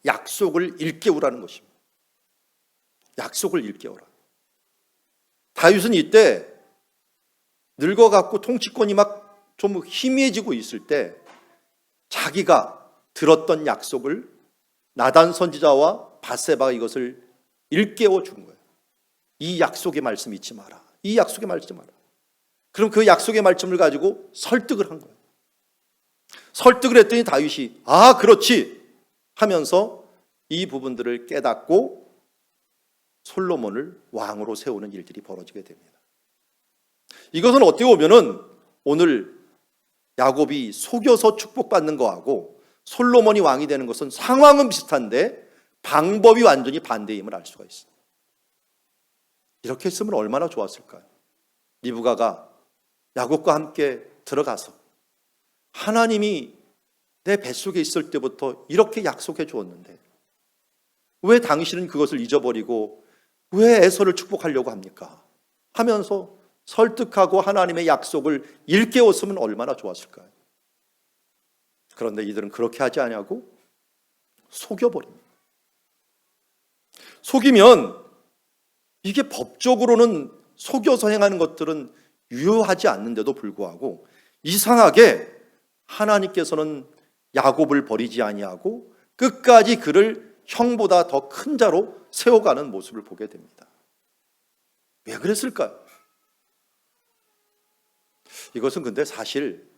약속을 일깨우라는 것입니다. 약속을 일깨우라. 다윗은 이때 늙어갖고 통치권이 막 좀 희미해지고 있을 때 자기가 들었던 약속을 나단 선지자와 밧세바가 이것을 일깨워 준 거예요. 이 약속의 말씀 잊지 마라. 이 약속의 말씀 잊지 마라. 그럼 그 약속의 말씀을 가지고 설득을 한 거예요. 설득을 했더니 다윗이 아 그렇지 하면서 이 부분들을 깨닫고 솔로몬을 왕으로 세우는 일들이 벌어지게 됩니다. 이것은 어떻게 보면은 오늘 야곱이 속여서 축복받는 거하고 솔로몬이 왕이 되는 것은 상황은 비슷한데 방법이 완전히 반대임을 알 수가 있어요. 이렇게 했으면 얼마나 좋았을까요? 리브가가 야곱과 함께 들어가서 하나님이 내 뱃속에 있을 때부터 이렇게 약속해 주었는데 왜 당신은 그것을 잊어버리고 왜 에서를 축복하려고 합니까? 하면서 설득하고 하나님의 약속을 일깨웠으면 얼마나 좋았을까요? 그런데 이들은 그렇게 하지 않냐고 속여버립니다. 속이면 이게 법적으로는 속여서 행하는 것들은 유효하지 않는데도 불구하고 이상하게 하나님께서는 야곱을 버리지 아니하고 끝까지 그를 형보다 더 큰 자로 세워가는 모습을 보게 됩니다. 왜 그랬을까요? 이것은 근데 사실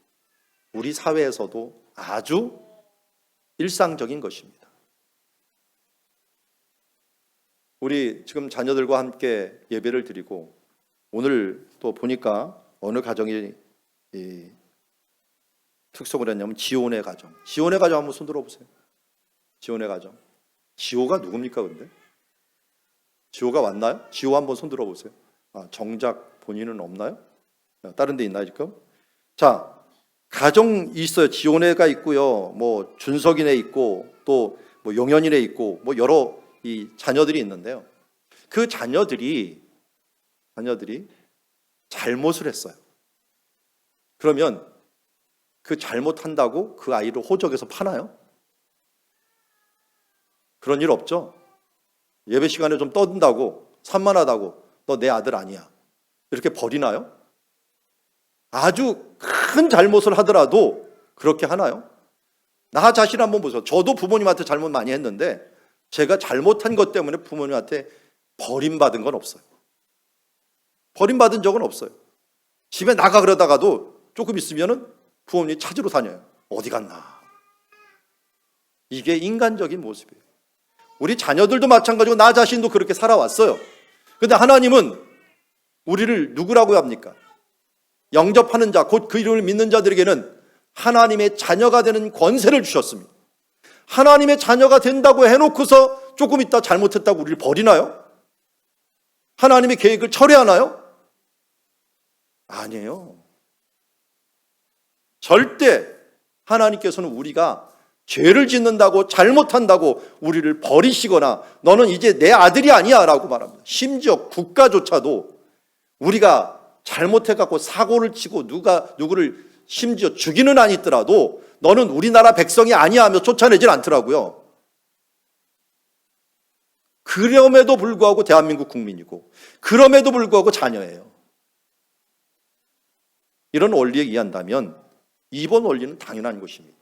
우리 사회에서도 아주 일상적인 것입니다. 우리 지금 자녀들과 함께 예배를 드리고 오늘 또 보니까 어느 가정이 특성을 했냐면 지온의 가정. 지온의 가정 한번 손 들어보세요. 지온의 가정. 지호가 누굽니까 근데? 지호가 왔나요? 지호 한번 손 들어보세요. 정작 본인은 없나요? 다른 데 있나요 지금? 자, 가정이 있어요. 지온애가 있고요. 뭐 준석이네 있고 또 뭐 용현이네 있고 뭐 여러 이 자녀들이 있는데요. 그 자녀들이 잘못을 했어요. 그러면 그 잘못한다고 그 아이를 호적에서 파나요? 그런 일 없죠. 예배 시간에 좀 떠든다고 산만하다고 너 내 아들 아니야 이렇게 버리나요? 아주 큰 잘못을 하더라도 그렇게 하나요? 나 자신 한번 보세요. 저도 부모님한테 잘못 많이 했는데 제가 잘못한 것 때문에 부모님한테 버림받은 건 없어요. 버림받은 적은 없어요. 집에 나가 그러다가도 조금 있으면은 부모님이 찾으러 다녀요. 어디 갔나? 이게 인간적인 모습이에요. 우리 자녀들도 마찬가지고 나 자신도 그렇게 살아왔어요. 그런데 하나님은 우리를 누구라고 합니까? 영접하는 자, 곧 그 이름을 믿는 자들에게는 하나님의 자녀가 되는 권세를 주셨습니다. 하나님의 자녀가 된다고 해놓고서 조금 있다 잘못했다고 우리를 버리나요? 하나님의 계획을 철회하나요? 아니에요. 절대 하나님께서는 우리가 죄를 짓는다고 잘못한다고 우리를 버리시거나 너는 이제 내 아들이 아니야 라고 말합니다. 심지어 국가조차도 우리가 잘못해갖고 사고를 치고 누구를 심지어 죽이는 한이 있더라도 너는 우리나라 백성이 아니야 하며 쫓아내질 않더라고요. 그럼에도 불구하고 대한민국 국민이고 그럼에도 불구하고 자녀예요. 이런 원리에 의한다면 이번 원리는 당연한 것입니다.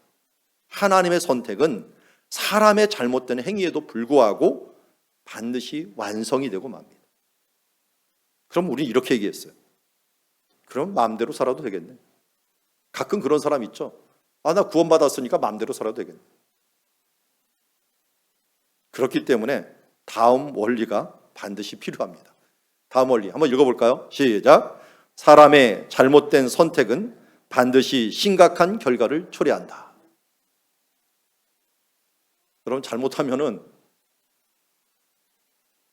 하나님의 선택은 사람의 잘못된 행위에도 불구하고 반드시 완성이 되고 맙니다. 그럼 우리 이렇게 얘기했어요. 그럼 마음대로 살아도 되겠네. 가끔 그런 사람 있죠. 나 구원받았으니까 마음대로 살아도 되겠네. 그렇기 때문에 다음 원리가 반드시 필요합니다. 다음 원리 한번 읽어볼까요? 시작. 사람의 잘못된 선택은 반드시 심각한 결과를 초래한다. 여러분 잘못하면은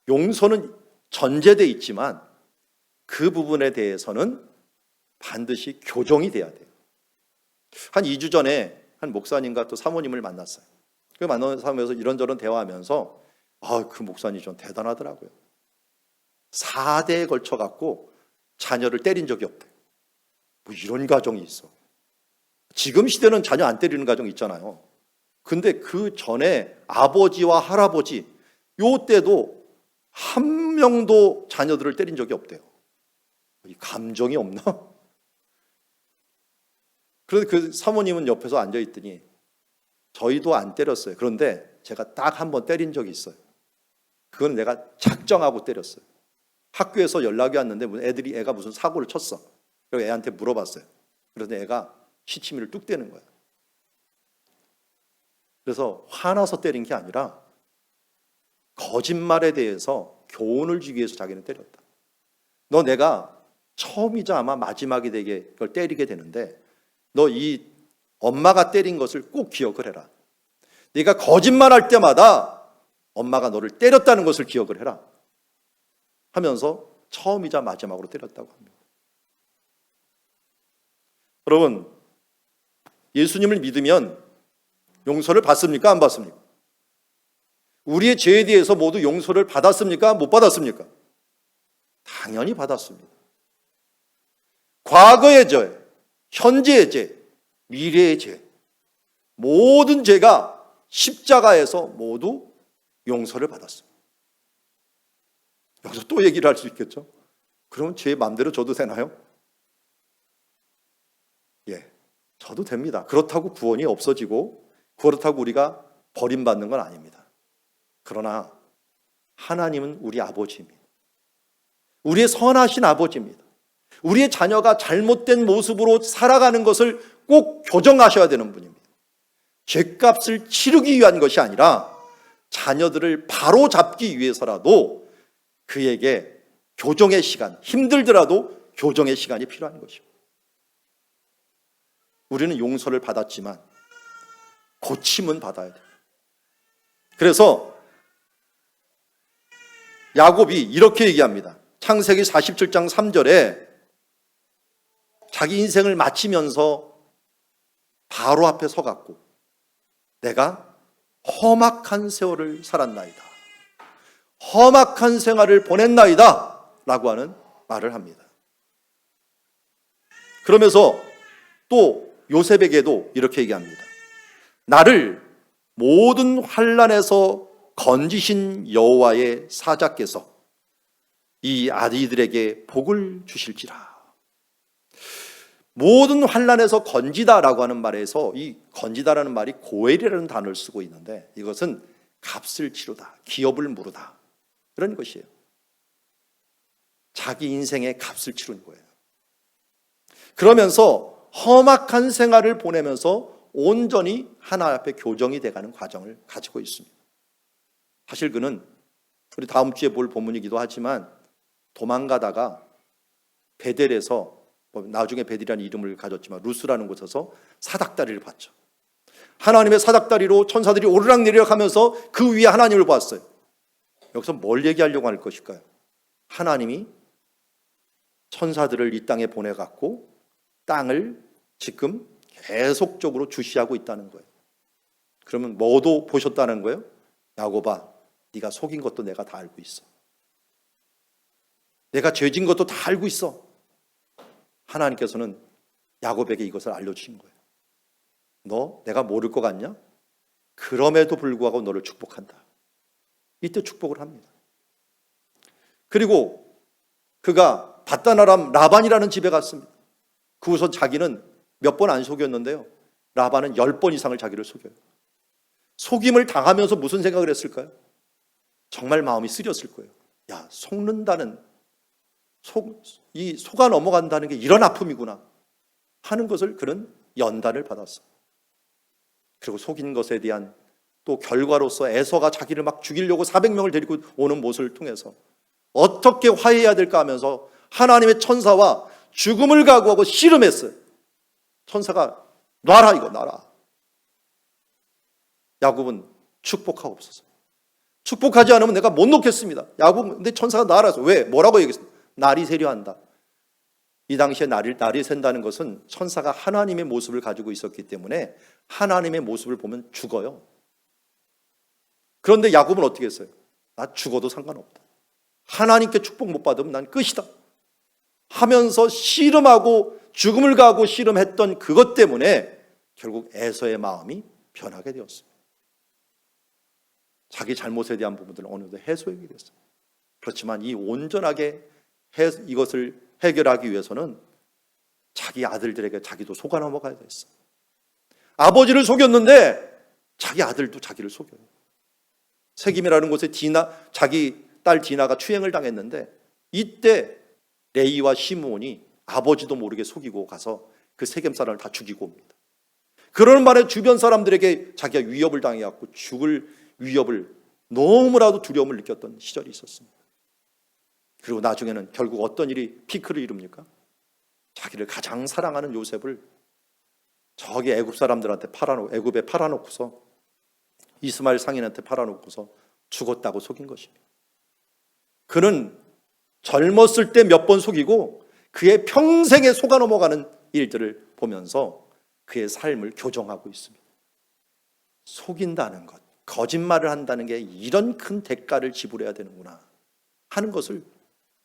용서는 전제돼 있지만 그 부분에 대해서는 반드시 교정이 돼야 돼요. 한 2주 전에 한 목사님과 또 사모님을 만났어요. 그 만나면서 이런저런 대화하면서 그 목사님 좀 대단하더라고요. 4대에 걸쳐 갖고 자녀를 때린 적이 없대요. 뭐 이런 가정이 있어. 지금 시대는 자녀 안 때리는 가정 있잖아요. 근데 그 전에 아버지와 할아버지 요 때도 한 명도 자녀들을 때린 적이 없대요. 이 감정이 없나? 그런데 그 사모님은 옆에서 앉아있더니 저희도 안 때렸어요. 그런데 제가 딱 한 번 때린 적이 있어요. 그건 내가 작정하고 때렸어요. 학교에서 연락이 왔는데 애가 무슨 사고를 쳤어. 그래서 애한테 물어봤어요. 그래서 애가 시치미를 뚝 떼는 거야. 그래서 화나서 때린 게 아니라 거짓말에 대해서 교훈을 주기 위해서 자기는 때렸다. 너 내가 처음이자 아마 마지막이 되게 그걸 때리게 되는데 너 이 엄마가 때린 것을 꼭 기억을 해라. 네가 거짓말할 때마다 엄마가 너를 때렸다는 것을 기억을 해라 하면서 처음이자 마지막으로 때렸다고 합니다. 여러분 예수님을 믿으면 용서를 받습니까? 안 받습니까? 우리의 죄에 대해서 모두 용서를 받았습니까? 못 받았습니까? 당연히 받았습니다. 과거의 죄, 현재의 죄, 미래의 죄, 모든 죄가 십자가에서 모두 용서를 받았습니다. 여기서 또 얘기를 할 수 있겠죠. 그러면 제 마음대로 줘도 되나요? 예, 저도 됩니다. 그렇다고 구원이 없어지고 그렇다고 우리가 버림받는 건 아닙니다. 그러나 하나님은 우리 아버지입니다. 우리의 선하신 아버지입니다. 우리의 자녀가 잘못된 모습으로 살아가는 것을 꼭 교정하셔야 되는 분입니다. 죄값을 치르기 위한 것이 아니라 자녀들을 바로 잡기 위해서라도 그에게 교정의 시간, 힘들더라도 교정의 시간이 필요한 것입니다. 우리는 용서를 받았지만 고침은 받아야 돼요. 그래서 야곱이 이렇게 얘기합니다. 창세기 47장 3절에 자기 인생을 마치면서 바로 앞에 서갖고 내가 험악한 세월을 살았나이다, 험악한 생활을 보냈나이다 라고 하는 말을 합니다. 그러면서 또 요셉에게도 이렇게 얘기합니다. 나를 모든 환난에서 건지신 여호와의 사자께서 이 아이들에게 복을 주실지라. 모든 환난에서 건지다라고 하는 말에서 이 건지다라는 말이 고엘이라는 단어를 쓰고 있는데 이것은 값을 치르다, 기업을 무르다 그런 것이에요. 자기 인생의 값을 치르는 거예요. 그러면서 험악한 생활을 보내면서 온전히 하나 앞에 교정이 돼가는 과정을 가지고 있습니다. 사실 그는 우리 다음 주에 볼 본문이기도 하지만 도망가다가 베델에서 나중에 베델이라는 이름을 가졌지만 루스라는 곳에서 사닥다리를 봤죠. 하나님의 사닥다리로 천사들이 오르락내리락 하면서 그 위에 하나님을 보았어요. 여기서 뭘 얘기하려고 할 것일까요? 하나님이 천사들을 이 땅에 보내갖고 땅을 지금 계속적으로 주시하고 있다는 거예요. 그러면 뭐도 보셨다는 거예요? 야곱아, 네가 속인 것도 내가 다 알고 있어. 내가 죄진 것도 다 알고 있어. 하나님께서는 야곱에게 이것을 알려주신 거예요. 너 내가 모를 것 같냐? 그럼에도 불구하고 너를 축복한다. 이때 축복을 합니다. 그리고 그가 바단 아람 라반이라는 집에 갔습니다. 그 우선 자기는 몇 번 안 속였는데요, 라반은 10번 이상을 자기를 속여요. 속임을 당하면서 무슨 생각을 했을까요? 정말 마음이 쓰렸을 거예요. 야, 속는다는, 속아 넘어간다는 게 이런 아픔이구나 하는 것을 그는 연단을 받았어. 그리고 속인 것에 대한 또 결과로서 에서가 자기를 막 죽이려고 400명을 데리고 오는 모습을 통해서 어떻게 화해해야 될까 하면서 하나님의 천사와 죽음을 각오하고 씨름했어요. 천사가 놔라, 이거 놔라. 야곱은 축복하옵소서. 축복하지 않으면 내가 못 놓겠습니다. 야곱, 근데 천사가 놔라서 왜? 뭐라고 얘기했습니까? 날이 새려한다. 이 당시에 날이 샌다는 것은 천사가 하나님의 모습을 가지고 있었기 때문에 하나님의 모습을 보면 죽어요. 그런데 야곱은 어떻게 했어요? 나 죽어도 상관없다. 하나님께 축복 못 받으면 난 끝이다 하면서 씨름하고 죽음을 가하고 씨름했던 그것 때문에 결국 에서의 마음이 변하게 되었습니다. 자기 잘못에 대한 부분들은 어느 정도 해소하게 됐어요. 그렇지만 이 온전하게 이것을 해결하기 위해서는 자기 아들들에게 자기도 속아 넘어가야 됐어. 아버지를 속였는데 자기 아들도 자기를 속여요. 세김이라는 곳에 자기 딸 디나가 추행을 당했는데 이때 레이와 시므온이 아버지도 모르게 속이고 가서 그 세겜 사람을 다 죽이고 옵니다. 그러는 말에 주변 사람들에게 자기가 위협을 당해갖고 죽을 위협을 너무나도 두려움을 느꼈던 시절이 있었습니다. 그리고 나중에는 결국 어떤 일이 피크를 이룹니까? 자기를 가장 사랑하는 요셉을 저기 애굽 사람들한테 애굽에 팔아놓고서 이스마엘 상인한테 팔아놓고서 죽었다고 속인 것입니다. 그는 젊었을 때 몇 번 속이고 그의 평생에 속아 넘어가는 일들을 보면서 그의 삶을 교정하고 있습니다. 속인다는 것, 거짓말을 한다는 게 이런 큰 대가를 지불해야 되는구나 하는 것을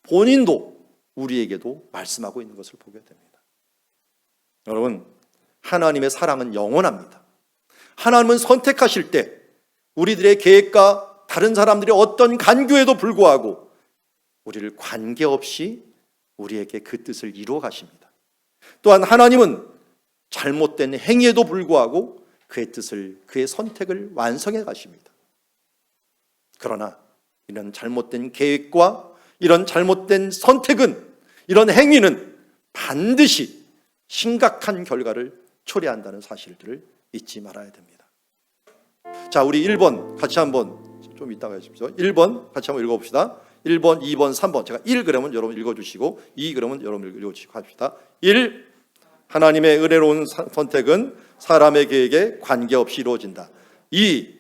본인도 우리에게도 말씀하고 있는 것을 보게 됩니다. 여러분, 하나님의 사랑은 영원합니다. 하나님은 선택하실 때 우리들의 계획과 다른 사람들의 어떤 간교에도 불구하고 우리를 관계없이 우리에게 그 뜻을 이루어 가십니다. 또한 하나님은 잘못된 행위에도 불구하고 그의 뜻을, 그의 선택을 완성해 가십니다. 그러나 이런 잘못된 계획과 이런 잘못된 선택은, 이런 행위는 반드시 심각한 결과를 초래한다는 사실들을 잊지 말아야 됩니다. 자, 우리 1번 같이 한번 좀 이따가 해주십시오. 1번 같이 한번 읽어봅시다. 1번, 2번, 3번. 제가 1 그러면 여러분 읽어주시고 2 그러면 여러분 읽어주시고 합시다. 1. 하나님의 은혜로운 선택은 사람의 계획에 관계없이 이루어진다. 2.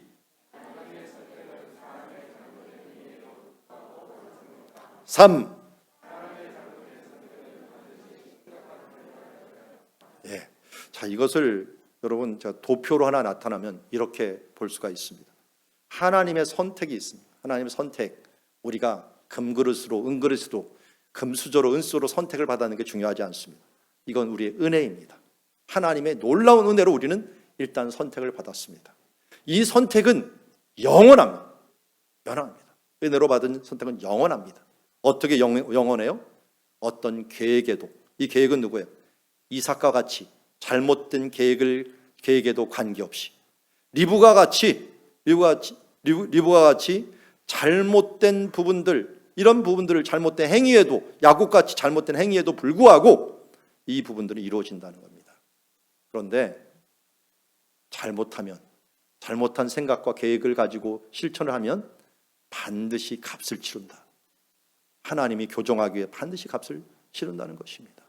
3. 예. 자, 이것을 여러분 제가 도표로 하나 나타나면 이렇게 볼 수가 있습니다. 하나님의 선택이 있습니다. 하나님의 선택. 우리가 금그릇으로, 은그릇으로, 금수저로, 은수로 선택을 받는 게 중요하지 않습니다. 이건 우리의 은혜입니다. 하나님의 놀라운 은혜로 우리는 일단 선택을 받았습니다. 이 선택은 영원합니다. 영원합니다. 은혜로 받은 선택은 영원합니다. 어떻게 영원해요? 어떤 계획에도. 이 계획은 누구예요? 이삭과 같이 잘못된 계획에도 관계없이, 리브가 같이 잘못된 부분들, 이런 부분들을 잘못된 행위에도, 야곱같이 잘못된 행위에도 불구하고 이 부분들이 이루어진다는 겁니다. 그런데 잘못한 생각과 계획을 가지고 실천을 하면 반드시 값을 치른다. 하나님이 교정하기 위해 반드시 값을 치른다는 것입니다.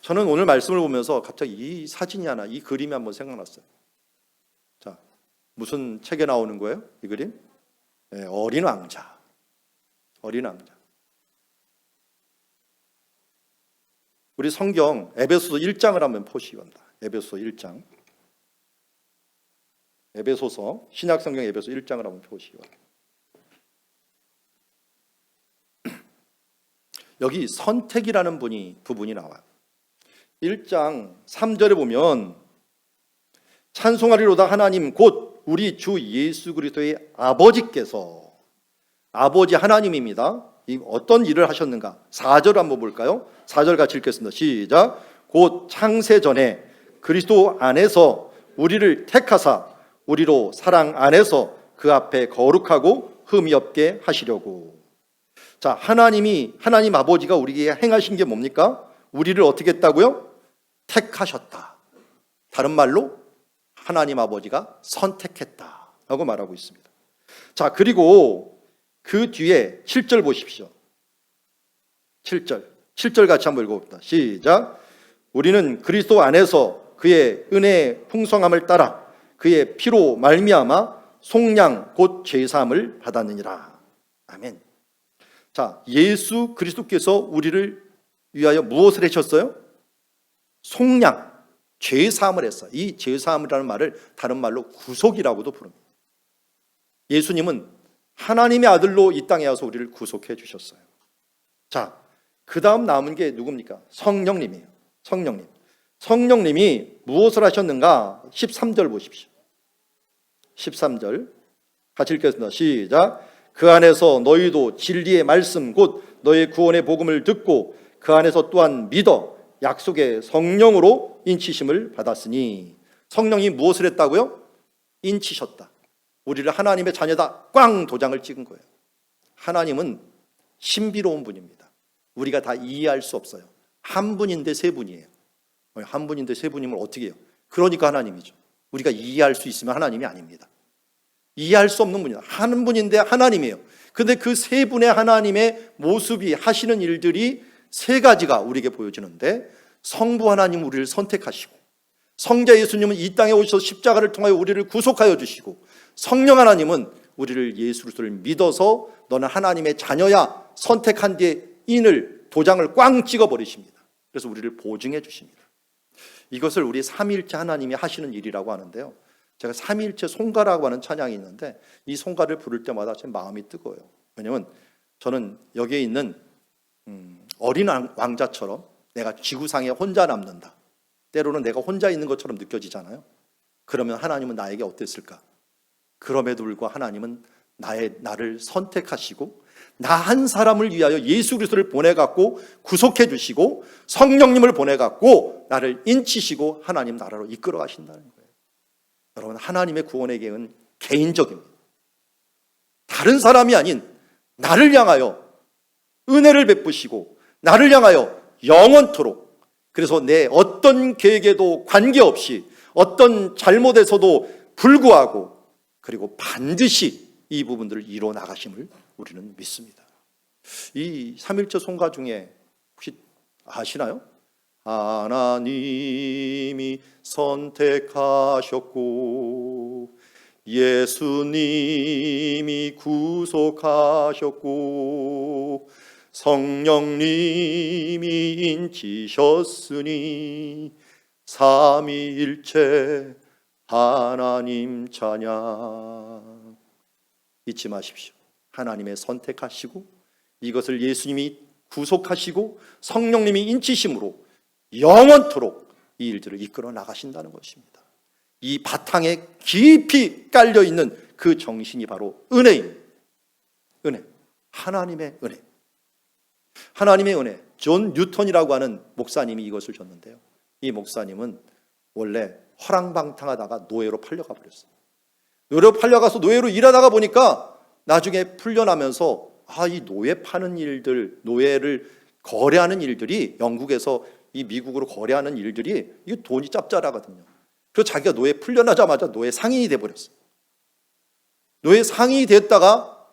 저는 오늘 말씀을 보면서 갑자기 이 사진이 하나, 이 그림이 한번 생각났어요. 자, 무슨 책에 나오는 거예요? 이 그림? 네, 어린 왕자. 어린 왕자. 우리 성경 에베소서 1장을 한번 보시기 바랍니다. 에베소서 1장. 에베소서, 신약 성경 에베소 1장을 한번 보시기 바랍니다. 여기 선택이라는 부분이 나와요. 1장 3절에 보면 찬송하리로다 하나님 곧 우리 주 예수 그리스도의 아버지께서, 아버지 하나님입니다. 어떤 일을 하셨는가? 4절 한번 볼까요? 4절 같이 읽겠습니다. 시작. 곧 창세 전에 그리스도 안에서 우리를 택하사 우리로 사랑 안에서 그 앞에 거룩하고 흠이 없게 하시려고. 자, 하나님 아버지가 우리에게 행하신 게 뭡니까? 우리를 어떻게 했다고요? 택하셨다. 다른 말로 하나님 아버지가 선택했다라고 말하고 있습니다. 자, 그리고 그 뒤에 7절 보십시오. 7절 같이 한번 읽어봅시다. 시작. 우리는 그리스도 안에서 그의 은혜의 풍성함을 따라 그의 피로 말미암아 속량 곧 죄사함을 받았느니라. 아멘. 자, 예수 그리스도께서 우리를 위하여 무엇을 하셨어요? 속량, 죄사함을 했어요. 이 죄사함이라는 말을 다른 말로 구속이라고도 부릅니다. 예수님은 하나님의 아들로 이 땅에 와서 우리를 구속해 주셨어요. 자, 그 다음 남은 게 누굽니까? 성령님이에요. 성령님이 무엇을 하셨는가? 13절 보십시오. 13절 같이 읽겠습니다. 시작. 그 안에서 너희도 진리의 말씀 곧 너의 구원의 복음을 듣고 그 안에서 또한 믿어 약속의 성령으로 인치심을 받았으니. 성령이 무엇을 했다고요? 인치셨다. 우리를 하나님의 자녀다 꽝 도장을 찍은 거예요. 하나님은 신비로운 분입니다. 우리가 다 이해할 수 없어요. 한 분인데 세 분이에요. 한 분인데 세 분이면 어떻게 해요? 그러니까 하나님이죠. 우리가 이해할 수 있으면 하나님이 아닙니다. 이해할 수 없는 분이다. 한 분인데 하나님이에요. 근데 그 세 분의 하나님의 모습이 하시는 일들이 세 가지가 우리에게 보여지는데, 성부 하나님 우리를 선택하시고, 성자 예수님은 이 땅에 오셔서 십자가를 통하여 우리를 구속하여 주시고, 성령 하나님은 우리를 예수 그리스도를 믿어서 너는 하나님의 자녀야 선택한 뒤에 도장을 꽝 찍어버리십니다. 그래서 우리를 보증해 주십니다. 이것을 우리 삼위일체 하나님이 하시는 일이라고 하는데요, 제가 삼위일체 송가라고 하는 찬양이 있는데 이 송가를 부를 때마다 제 마음이 뜨거워요. 왜냐하면 저는 여기에 있는 어린 왕자처럼 내가 지구상에 혼자 남는다, 때로는 내가 혼자 있는 것처럼 느껴지잖아요. 그러면 하나님은 나에게 어땠을까? 그럼에도 불구하고 하나님은 나를 선택하시고 나 한 사람을 위하여 예수 그리스도를 보내갖고 구속해 주시고 성령님을 보내갖고 나를 인치시고 하나님 나라로 이끌어 가신다는 거예요. 여러분, 하나님의 구원의 계획은 개인적입니다. 다른 사람이 아닌 나를 향하여 은혜를 베푸시고 나를 향하여 영원토록, 그래서 내 어떤 계획에도 관계없이 어떤 잘못에서도 불구하고 그리고 반드시 이 부분들을 이루어 나가심을 우리는 믿습니다. 이 3일절 송가 중에 혹시 아시나요? 하나님이 선택하셨고 예수님이 구속하셨고 성령님이 인치셨으니 삼위일체 하나님 찬양. 잊지 마십시오. 하나님의 선택하시고 이것을 예수님이 구속하시고 성령님이 인치심으로 영원토록 이 일들을 이끌어 나가신다는 것입니다. 이 바탕에 깊이 깔려있는 그 정신이 바로 은혜입니다. 은혜, 하나님의 은혜. 하나님의 은혜. 존 뉴턴이라고 하는 목사님이 이것을 줬는데요, 이 목사님은 원래 허랑방탕하다가 노예로 팔려가 버렸어요. 노예로 팔려가서 노예로 일하다가 보니까 나중에 풀려나면서 이 노예 파는 일들, 노예를 거래하는 일들이, 영국에서 이 미국으로 거래하는 일들이 이게 돈이 짭짤하거든요. 그래서 자기가 노예 풀려나자마자 노예 상인이 돼버렸어요. 노예 상인이 됐다가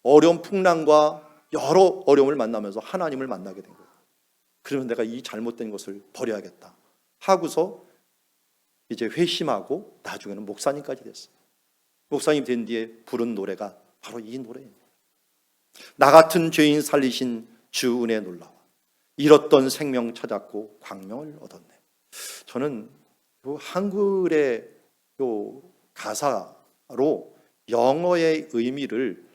어려운 풍랑과 여러 어려움을 만나면서 하나님을 만나게 된 거예요. 그러면 내가 이 잘못된 것을 버려야겠다 하고서 이제 회심하고 나중에는 목사님까지 됐어요. 목사님 된 뒤에 부른 노래가 바로 이 노래입니다. 나 같은 죄인 살리신 주 은혜 놀라워 잃었던 생명 찾았고 광명을 얻었네. 저는 요 한글의 요 가사로 영어의 의미를,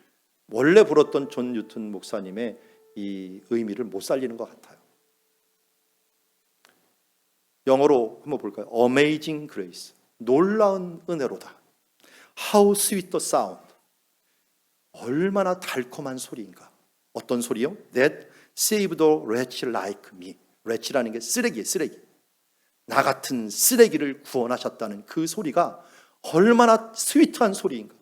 원래 불었던 존 뉴턴 목사님의 이 의미를 못 살리는 것 같아요. 영어로 한번 볼까요? Amazing Grace, 놀라운 은혜로다. How sweet the sound, 얼마나 달콤한 소리인가. 어떤 소리요? That saved a wretch like me. wretch라는 게 쓰레기예요, 쓰레기. 나 같은 쓰레기를 구원하셨다는 그 소리가 얼마나 스위트한 소리인가.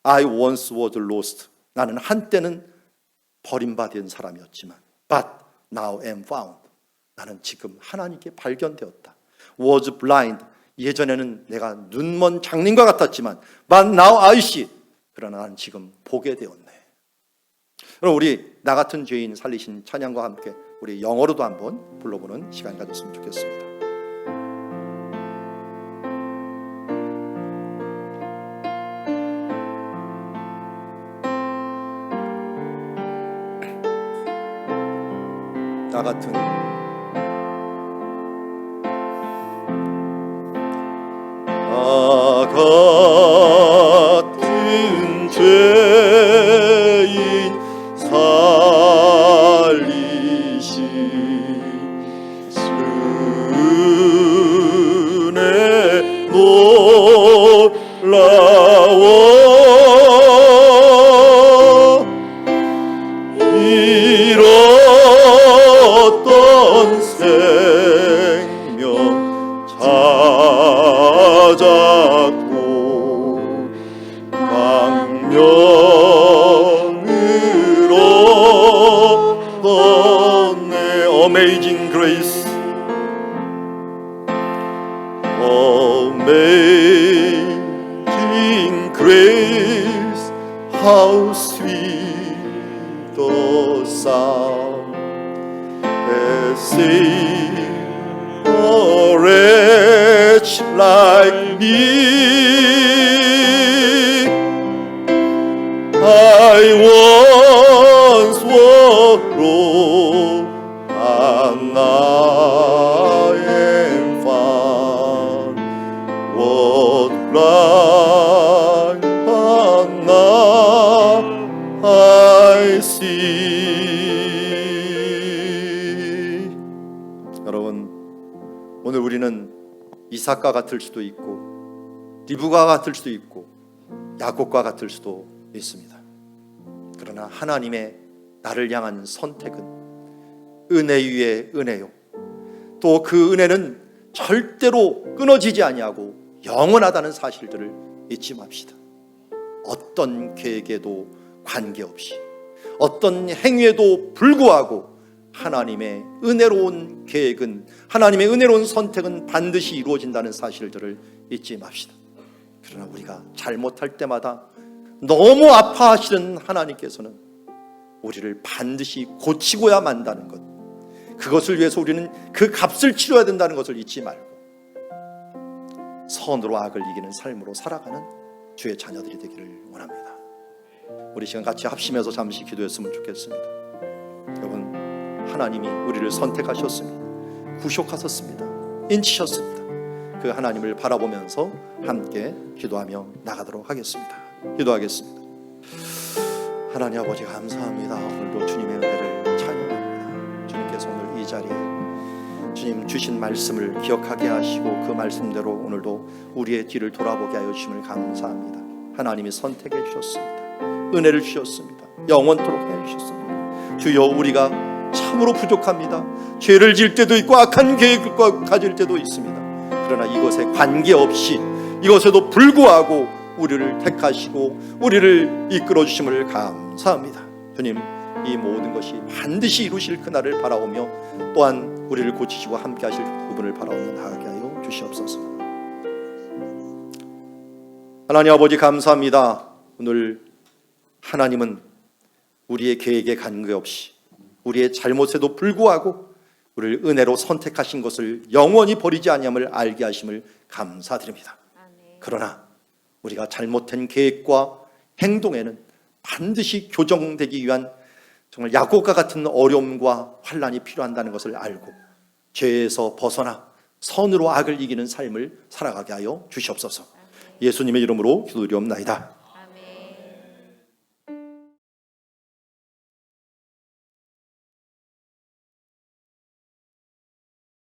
I once was lost, 나는 한때는 버림받은 사람이었지만 but now am found, 나는 지금 하나님께 발견되었다. Was blind, 예전에는 내가 눈먼 장님과 같았지만 but now I see, 그러나 나는 지금 보게 되었네. 그럼 우리 나 같은 죄인 살리신 찬양과 함께 우리 영어로도 한번 불러보는 시간 가졌으면 좋겠습니다. 나 같은 죄인 살리신 은혜 놀라워 잃었던 생명 찾았고 광명을 얻었네. Amazing Grace, Amazing Grace, how sweet the sound that saved a wretch like me. I once was lost and now am found, was blind but now I see. 여러분, 오늘 우리는 이삭과 같을 수도 있고 리브가 같을 수도 있고 야곱과 같을 수도 있습니다. 그러나 하나님의 나를 향한 선택은 은혜 위에 은혜요, 또 그 은혜는 절대로 끊어지지 아니하고 영원하다는 사실들을 잊지 맙시다. 어떤 계획에도 관계없이, 어떤 행위에도 불구하고 하나님의 은혜로운 계획은, 하나님의 은혜로운 선택은 반드시 이루어진다는 사실들을 잊지 맙시다. 그러나 우리가 잘못할 때마다 너무 아파하시는 하나님께서는 우리를 반드시 고치고야 만다는 것, 그것을 위해서 우리는 그 값을 치러야 된다는 것을 잊지 말고 선으로 악을 이기는 삶으로 살아가는 주의 자녀들이 되기를 원합니다. 우리 시간 같이 합심해서 잠시 기도했으면 좋겠습니다. 여러분, 하나님이 우리를 선택하셨습니다. 구속하셨습니다. 인치셨습니다. 그 하나님을 바라보면서 함께 기도하며 나가도록 하겠습니다. 기도하겠습니다. 하나님 아버지, 감사합니다. 오늘도 주님의 은혜를 찬양합니다. 주님께서 오늘 이 자리에 주님 주신 말씀을 기억하게 하시고 그 말씀대로 오늘도 우리의 뒤를 돌아보게 하여 주심을 감사합니다. 하나님이 선택해 주셨습니다. 은혜를 주셨습니다. 영원토록 해 주셨습니다. 주여, 우리가 참으로 부족합니다. 죄를 지을 때도 있고 악한 계획을 가질 때도 있습니다. 그러나 이것에 관계없이, 이것에도 불구하고 우리를 택하시고 우리를 이끌어 주심을 감사합니다. 주님, 이 모든 것이 반드시 이루실 그날을 바라오며 또한 우리를 고치시고 함께 하실 그분을 바라오며 나아가게 하여 주시옵소서. 하나님 아버지, 감사합니다. 오늘 하나님은 우리의 계획에 관계없이, 우리의 잘못에도 불구하고 우리를 은혜로 선택하신 것을 영원히 버리지 아니함을 알게 하심을 감사드립니다. 그러나 우리가 잘못된 계획과 행동에는 반드시 교정되기 위한 정말 야곱과 같은 어려움과 환난이 필요한다는 것을 알고 죄에서 벗어나 선으로 악을 이기는 삶을 살아가게 하여 주시옵소서. 예수님의 이름으로 기도드리옵나이다.